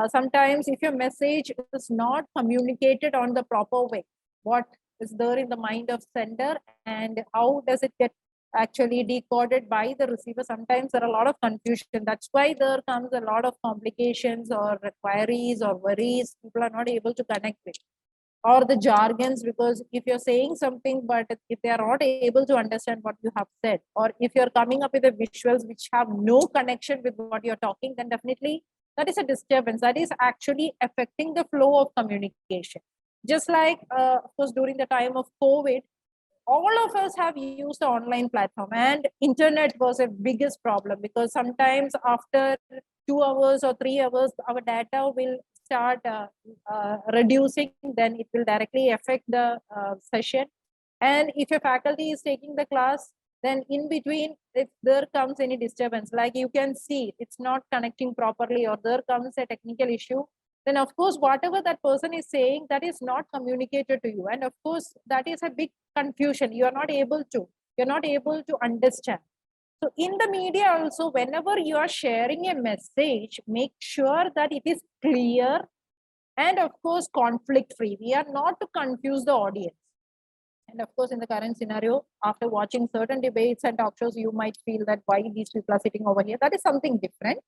Sometimes if your message is not communicated on the proper way, what is there in the mind of sender and how does it get actually decoded by the receiver, sometimes there are a lot of confusion. That's why there comes a lot of complications or queries or worries people are not able to connect with, or the jargons, because if you're saying something but if they are not able to understand what you have said, or if you're coming up with the visuals which have no connection with what you're talking, then definitely that is a disturbance. That is actually affecting the flow of communication. Just like of course during the time of COVID, all of us have used the online platform, and internet was a biggest problem, because sometimes after 2 hours or 3 hours our data will start reducing, then it will directly affect the session. And if a faculty is taking the class, then in between, if there comes any disturbance, like you can see it's not connecting properly, or there comes a technical issue, then of course whatever that person is saying, that is not communicated to you, and of course that is a big confusion. You're not able to understand. So in the media also, whenever you are sharing a message, make sure that it is clear and of course conflict free. We are not to confuse the audience. And of course, in the current scenario, after watching certain debates and talk shows, you might feel that why these people are sitting over here. That is something different.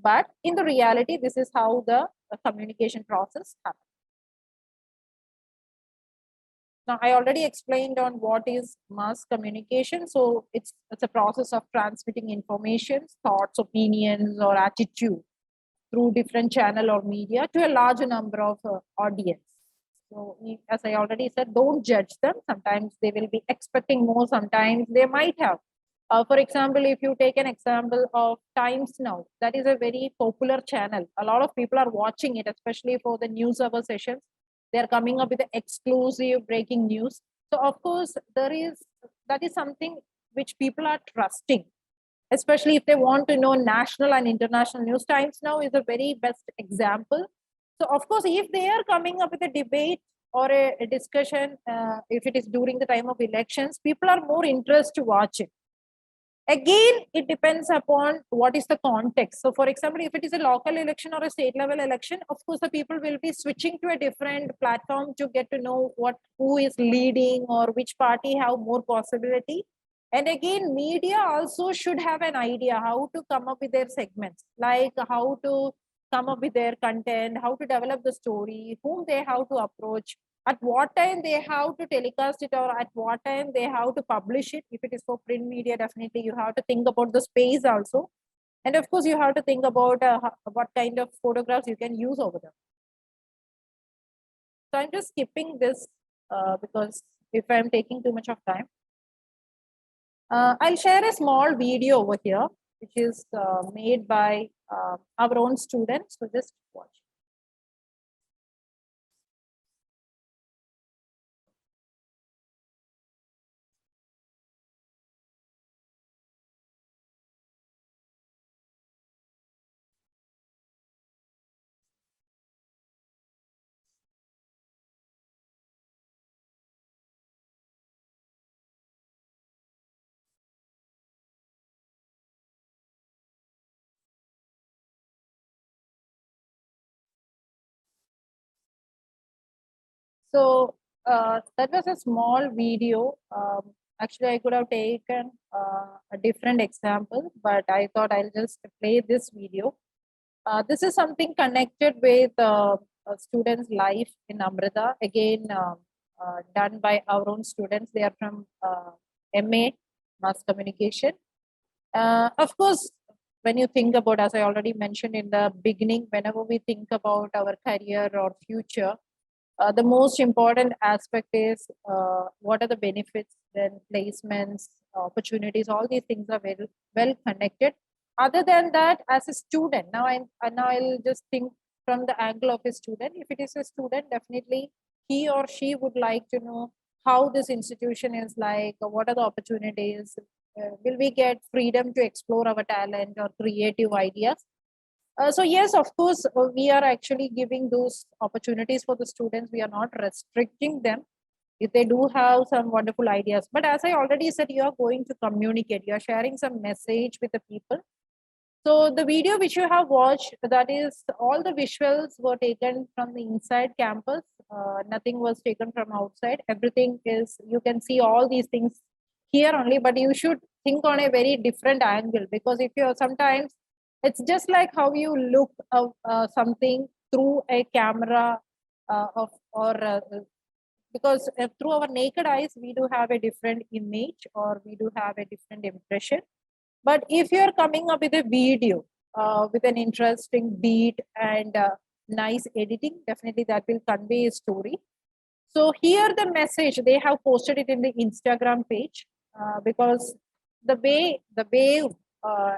But in the reality, this is how the communication process happens. Now, I already explained on what is mass communication. So it's a process of transmitting information, thoughts, opinions, or attitude through different channel or media to a larger number of audience. So as I already said, don't judge them. Sometimes they will be expecting more, sometimes they might have. For example, if you take an example of Times Now, that is a very popular channel. A lot of people are watching it, especially for the news hour sessions. They're coming up with the exclusive breaking news. So of course, that is something which people are trusting, especially if they want to know national and international news. Times Now is a very best example. So of course, if they are coming up with a debate or a discussion, if it is during the time of elections, people are more interested to watch it. Again, it depends upon what is the context. So for example, if it is a local election or a state level election, of course, the people will be switching to a different platform to get to know who is leading or which party have more possibility. And again, media also should have an idea how to come up with their segments, like how to come up with their content, how to develop the story, whom they have to approach, at what time they have to telecast it, or at what time they have to publish it. If it is for print media, definitely you have to think about the space also. And of course, you have to think about what kind of photographs you can use over them. So I'm just skipping this because if I'm taking too much of time. I'll share a small video over here, which is made by our own students. So just watch. So that was a small video. Actually, I could have taken a different example, but I thought I'll just play this video. This is something connected with a student's life in Amrita. Again, done by our own students. They are from MA, Mass Communication. Of course, when you think about, as I already mentioned in the beginning, whenever we think about our career or future, the most important aspect is what are the benefits, then placements, opportunities, all these things are very well connected. Other than that, as a student, now I'll just think from the angle of a student. If it is a student, definitely he or she would like to know how this institution is like, what are the opportunities, will we get freedom to explore our talent or creative ideas. So yes, of course, we are actually giving those opportunities for the students. We are not restricting them if they do have some wonderful ideas. But as I already said, you are going to communicate. You are sharing some message with the people. So the video which you have watched, that is all the visuals were taken from the inside campus. Nothing was taken from outside. Everything is, you can see all these things here only, but you should think on a very different angle, because if you're sometimes, it's just like how you look something through a camera because through our naked eyes, we do have a different image or we do have a different impression. But if you're coming up with a video with an interesting beat and nice editing, definitely that will convey a story. So here the message, they have posted it in the Instagram page because the wave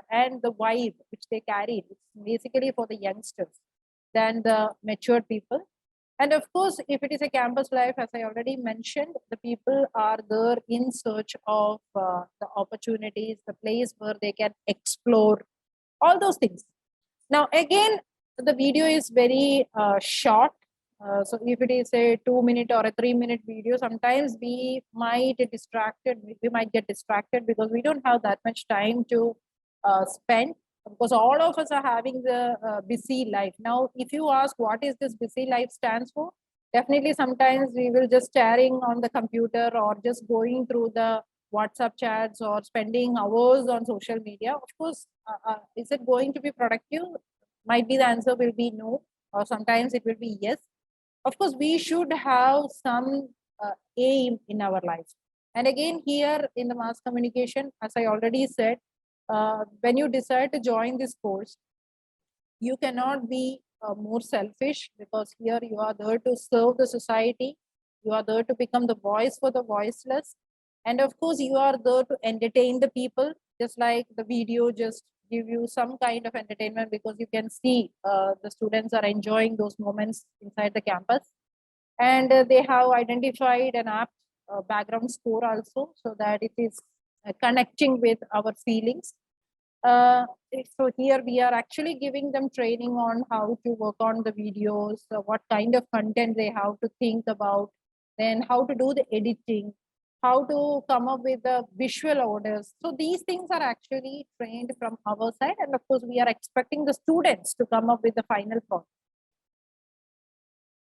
and the vibe which they carry, it's basically for the youngsters than the mature people. And of course, if it is a campus life, as I already mentioned, the people are there in search of the opportunities, the place where they can explore, all those things. Now, again, the video is very short. So if it is a 2-minute or a 3-minute video, sometimes we might get distracted because we don't have that much time to spend, because all of us are having the busy life. Now, if you ask what is this busy life stands for, definitely sometimes we will just staring on the computer or just going through the WhatsApp chats or spending hours on social media. Of course, is it going to be productive? Might be the answer will be no, or sometimes it will be yes. Of course, we should have some aim in our life. And again, here in the mass communication, as I already said, when you decide to join this course, you cannot be more selfish, because here you are there to serve the society. You are there to become the voice for the voiceless. And of course, you are there to entertain the people, just like the video just give you some kind of entertainment, because you can see the students are enjoying those moments inside the campus. And they have identified an apt background score also, so that it is connecting with our feelings. So here we are actually giving them training on how to work on the videos, what kind of content they have to think about, then how to do the editing, how to come up with the visual orders. So these things are actually trained from our side, and of course we are expecting the students to come up with the final product.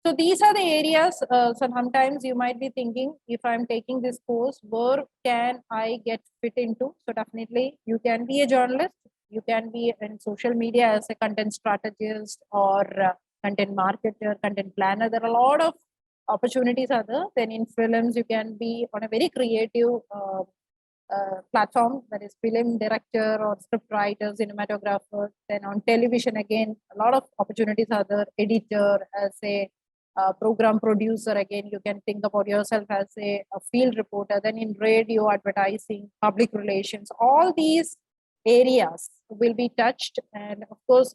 So these are the areas. So sometimes you might be thinking, if I'm taking this course, where can I get fit into? So definitely you can be a journalist. You can be in social media as a content strategist or content marketer, content planner. There are a lot of opportunities are there. Then in films, you can be on a very creative platform, that is film director or script writer, cinematographer. Then on television, again, a lot of opportunities are there. Editor, as a program producer, again, you can think about yourself as a field reporter. Then in radio, advertising, public relations, all these areas will be touched. And of course,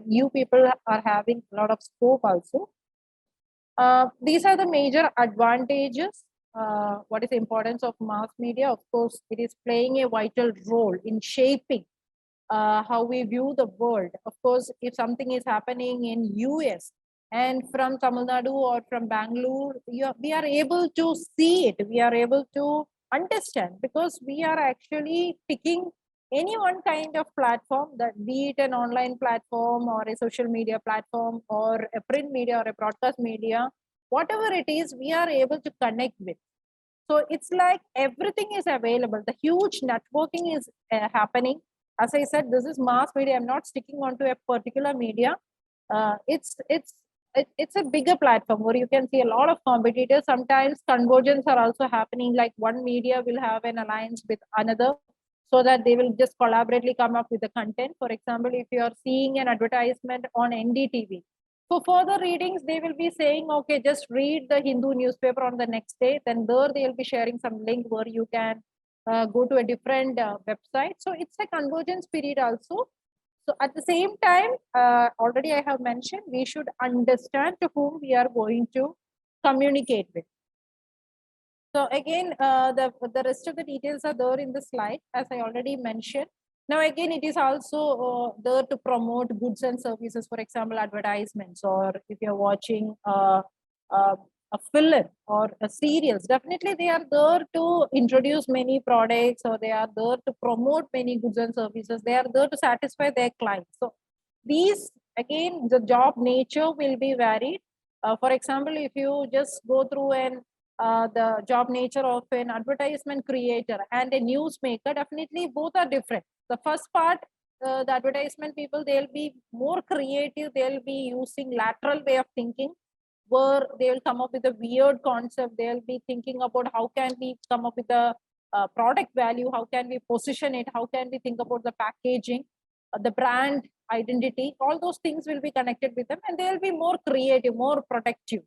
you people are having a lot of scope also. These are the major advantages. What is the importance of mass media? Of course, it is playing a vital role in shaping how we view the world. Of course, if something is happening in US and from Tamil Nadu or from Bangalore, we are able to see it. We are able to understand, because we are actually picking any one kind of platform, that be it an online platform or a social media platform or a print media or a broadcast media, whatever it is, we are able to connect with. So it's like everything is available. The huge networking is happening. As I said, this is mass media. I'm not sticking onto a particular media. It's a bigger platform where you can see a lot of competitors. Sometimes convergence are also happening, like one media will have an alliance with another, so that they will just collaboratively come up with the content. For example, if you are seeing an advertisement on NDTV, for further readings, they will be saying, okay, just read the Hindu newspaper on the next day. Then there they will be sharing some link where you can go to a different website. So it's a convergence period also. So at the same time, already I have mentioned, we should understand to whom we are going to communicate with. So again, the rest of the details are there in the slide, as I already mentioned. Now, again, it is also there to promote goods and services, for example, advertisements, or if you're watching a film or a serials, definitely they are there to introduce many products, or they are there to promote many goods and services. They are there to satisfy their clients. So these, again, the job nature will be varied. For example, if you just go through the job nature of an advertisement creator and a newsmaker, definitely both are different. The first part, the advertisement people, they'll be more creative. They'll be using lateral way of thinking, where they will come up with a weird concept. They'll be thinking about how can we come up with a product value, how can we position it, how can we think about the packaging, the brand identity. All those things will be connected with them, and they'll be more creative, more protective.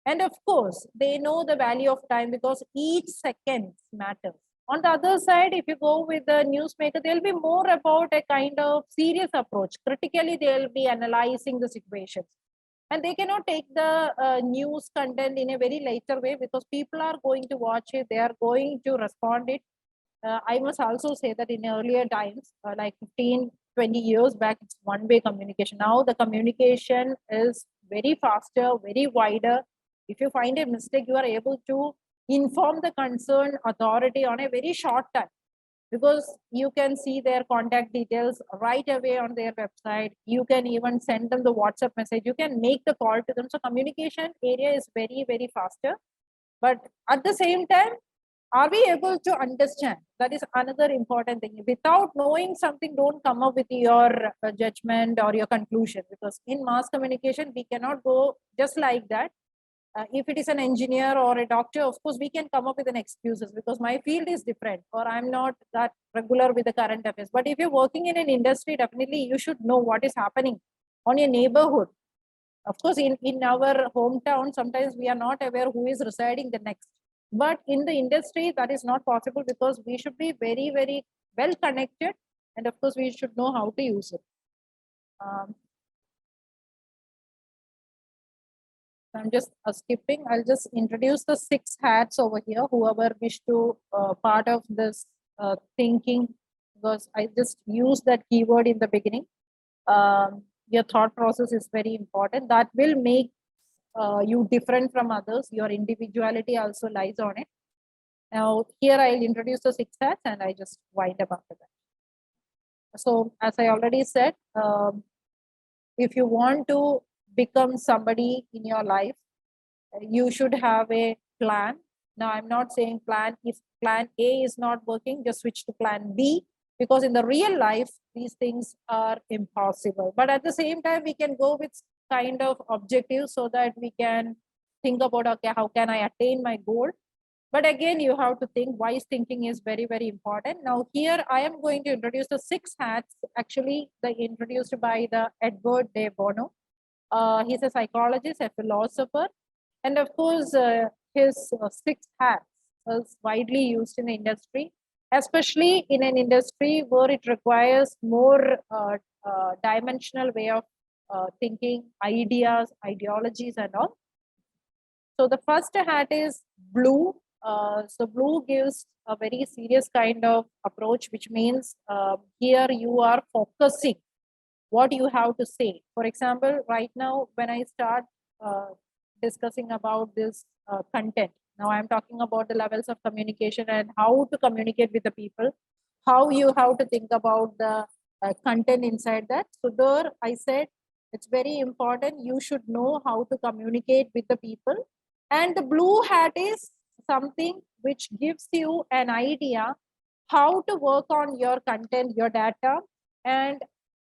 And of course, they know the value of time, because each second matters. On the other side, if you go with the newsmaker, they'll be more about a kind of serious approach. Critically, they'll be analyzing the situations. And they cannot take the news content in a very later way, because people are going to watch it. They are going to respond it. I must also say that in earlier times, like 15, 20 years back, it's one-way communication. Now the communication is very faster, very wider. If you find a mistake, you are able to inform the concerned authority on a very short time, because you can see their contact details right away on their website. You can even send them the WhatsApp message. You can make the call to them. So communication area is very, very faster. But at the same time, are we able to understand? That is another important thing. Without knowing something, don't come up with your judgment or your conclusion, because in mass communication, we cannot go just like that. If it is an engineer or a doctor, of course, we can come up with an excuses because my field is different or I'm not that regular with the current affairs. But if you're working in an industry, definitely you should know what is happening on your neighborhood. Of course, in our hometown, sometimes we are not aware who is residing the next. But in the industry, that is not possible because we should be very, very well connected. And of course, we should know how to use it. I'm just skipping. I'll just introduce the 6 hats over here. Whoever wish to part of this thinking, because I just used that keyword in the beginning. Your thought process is very important. That will make you different from others. Your individuality also lies on it. Now, here I'll introduce the 6 hats and I just wind up after that. So, as I already said, if you want to become somebody in your life, you should have a plan. Now, I'm not saying plan, if plan A is not working, just switch to plan B, because in the real life, these things are impossible. But at the same time, we can go with kind of objectives so that we can think about, okay, how can I attain my goal? But again, you have to think. Wise thinking is very, very important. Now, here I am going to introduce the 6 hats, actually introduced by the Edward de Bono. He's a psychologist, a philosopher, and of course, his 6 hats is widely used in the industry, especially in an industry where it requires more dimensional way of thinking, ideas, ideologies, and all. So the first hat is blue. So blue gives a very serious kind of approach, which means here you are focusing what you have to say. For example, right now, when I start discussing about this content, now I'm talking about the levels of communication and how to communicate with the people, how you have to think about the content inside that. So there I said, it's very important. You should know how to communicate with the people. And the blue hat is something which gives you an idea how to work on your content, your data. And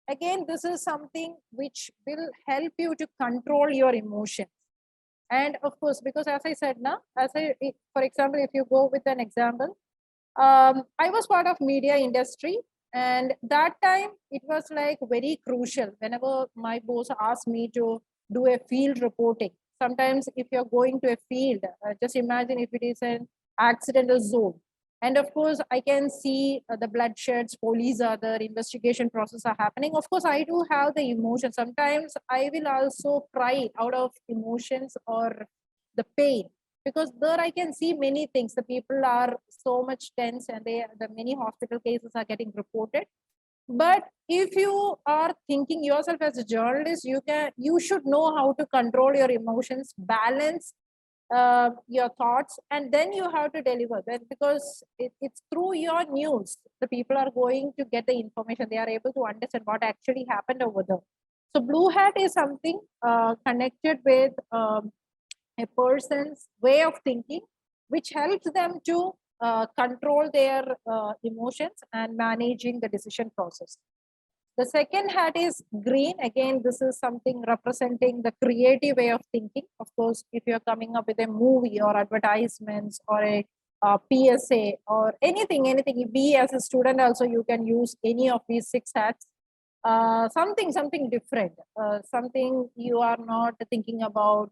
again, this is something which will help you to control your emotions. And of course, because as I said now, for example, if you go with an example, I was part of media industry, and that time it was like very crucial. Whenever my boss asked me to do a field reporting, sometimes if you're going to a field, just imagine if it is an accidental zone. And of course, I can see the bloodsheds, police are there, investigation process are happening. Of course, I do have the emotion. Sometimes I will also cry out of emotions or the pain, because there I can see many things. The people are so much tense and the many hospital cases are getting reported. But if you are thinking yourself as a journalist, you should know how to control your emotions, balance your thoughts, and then you have to deliver that, because it's through your news the people are going to get the information. They are able to understand what actually happened over there. So blue hat is something connected with a person's way of thinking, which helps them to control their emotions and managing the decision process. The second hat is green. Again, this is something representing the creative way of thinking. Of course, if you're coming up with a movie or advertisements or a PSA or anything, be as a student also, you can use any of these 6 hats. Something different, something you are not thinking about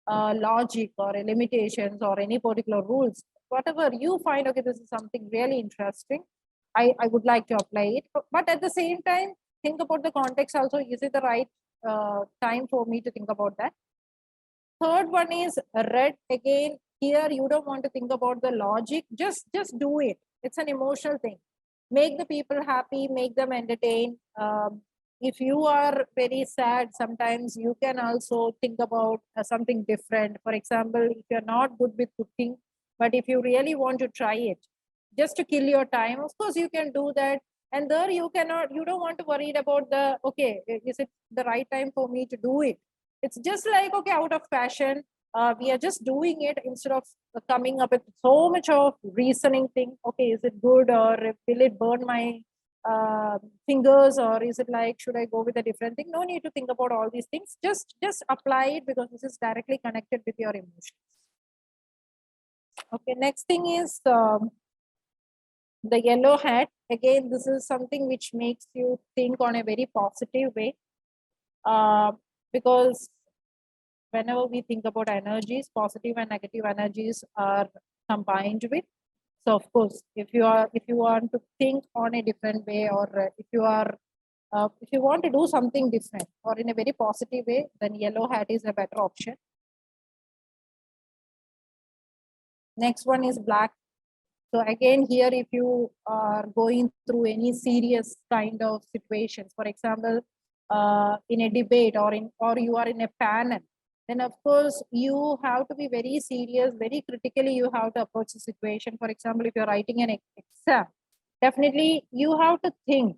logic or limitations or any particular rules. Whatever you find, okay, this is something really interesting, I would like to apply it. But at the same time, think about the context also. Is it the right time for me to think about that? Third one is red. Again, here you don't want to think about the logic. Just do it. It's an emotional thing. Make the people happy, make them entertain. If you are very sad, sometimes you can also think about something different. For example, if you're not good with cooking, but if you really want to try it, just to kill your time, of course you can do that. And there you don't want to worry about okay, is it the right time for me to do it? It's just like, okay, out of fashion, we are just doing it instead of coming up with so much of reasoning thing. Okay, is it good or will it burn my fingers, or is it like, should I go with a different thing? No need to think about all these things. Just apply it, because this is directly connected with your emotions. Okay, next thing is the yellow hat. Again, this is something which makes you think on a very positive way, because whenever we think about energies, positive and negative energies are combined with. So of course, if you want to think on a different way, or if you want to do something different or in a very positive way, then yellow hat is a better option. Next one is black. So again, here, if you are going through any serious kind of situations, for example, in a debate, or you are in a panel, then of course you have to be very serious, very critically you have to approach the situation. For example, if you're writing an exam, definitely you have to think,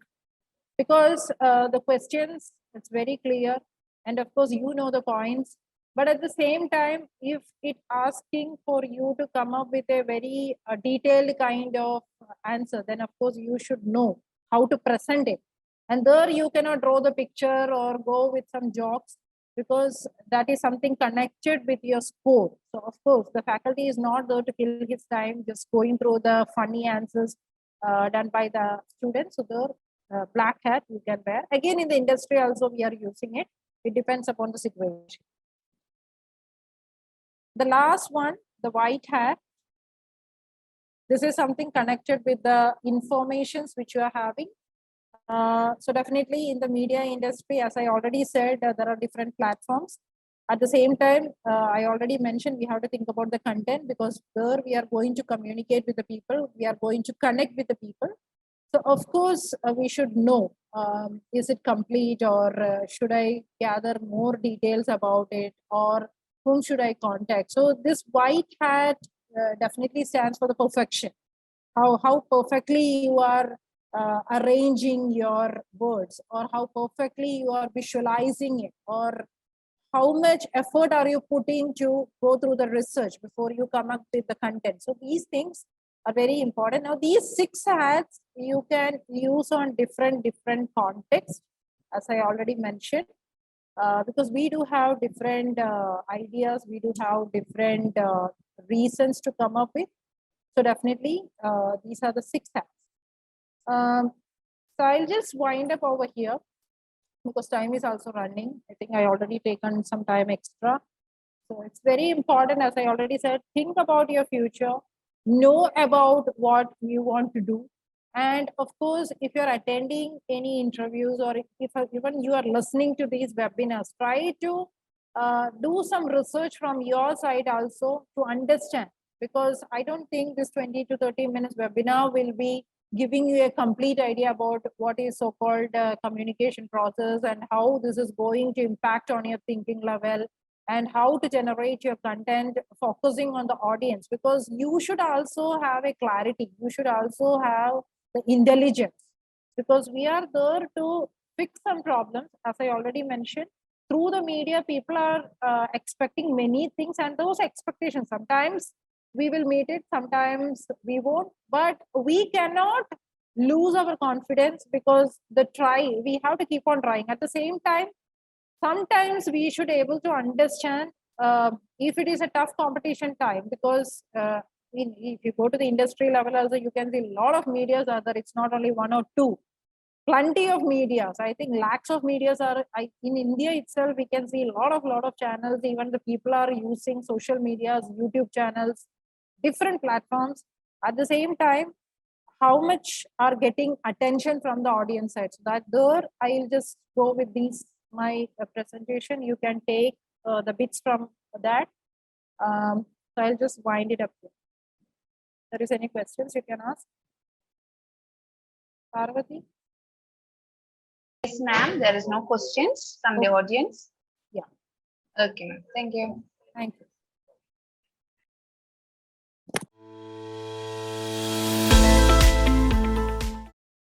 because the questions, it's very clear, and of course you know the points, but at the same time, if it asking for you to come up with a very detailed kind of answer, then of course you should know how to present it. And there you cannot draw the picture or go with some jokes, because that is something connected with your score. So of course the faculty is not there to kill his time just going through the funny answers done by the students. So there, black hat you can wear. Again, in the industry also we are using it. It depends upon the situation. The last one, the white hat. This is something connected with the informations which you are having. So definitely in the media industry, as I already said, there are different platforms. At the same time, I already mentioned we have to think about the content, because there we are going to communicate with the people. We are going to connect with the people. So of course, we should know, is it complete, or should I gather more details about it, or whom should I contact? So this white hat definitely stands for the perfection. How perfectly you are arranging your words, or how perfectly you are visualizing it, or how much effort are you putting to go through the research before you come up with the content. So these things are very important. Now these 6 hats you can use on different contexts, as I already mentioned, because we do have different ideas, we do have different reasons to come up with. So definitely these are the 6 hats. So I'll just wind up over here, because time is also running. I think I already taken some time extra. So it's very important, as I already said, think about your future, know about what you want to do. And of course, if you're attending any interviews, or if even you are listening to these webinars, try to do some research from your side also to understand, because I don't think this 20 to 30 minutes webinar will be giving you a complete idea about what is so-called communication process, and how this is going to impact on your thinking level, and how to generate your content focusing on the audience, because you should also have a clarity, you should also have the intelligence, because we are there to fix some problems. As I already mentioned, through the media, people are expecting many things, and those expectations, sometimes we will meet it, sometimes we won't, but we cannot lose our confidence, because we have to keep on trying. At the same time, sometimes we should be able to understand if it is a tough competition time, because if you go to the industry level also, you can see a lot of medias are there. It's not only 1 or 2, plenty of medias. I think lakhs of medias are in India itself. We can see a lot of channels. Even the people are using social medias, YouTube channels, different platforms. At the same time, how much are getting attention from the audience side? So that there, I'll just go with my presentation. You can take the bits from that. So I'll just wind it up here. If there is any questions, you can ask. Parvati? Yes, ma'am. There is no questions from the audience. Yeah. Okay, ma'am. Thank you. Thank you.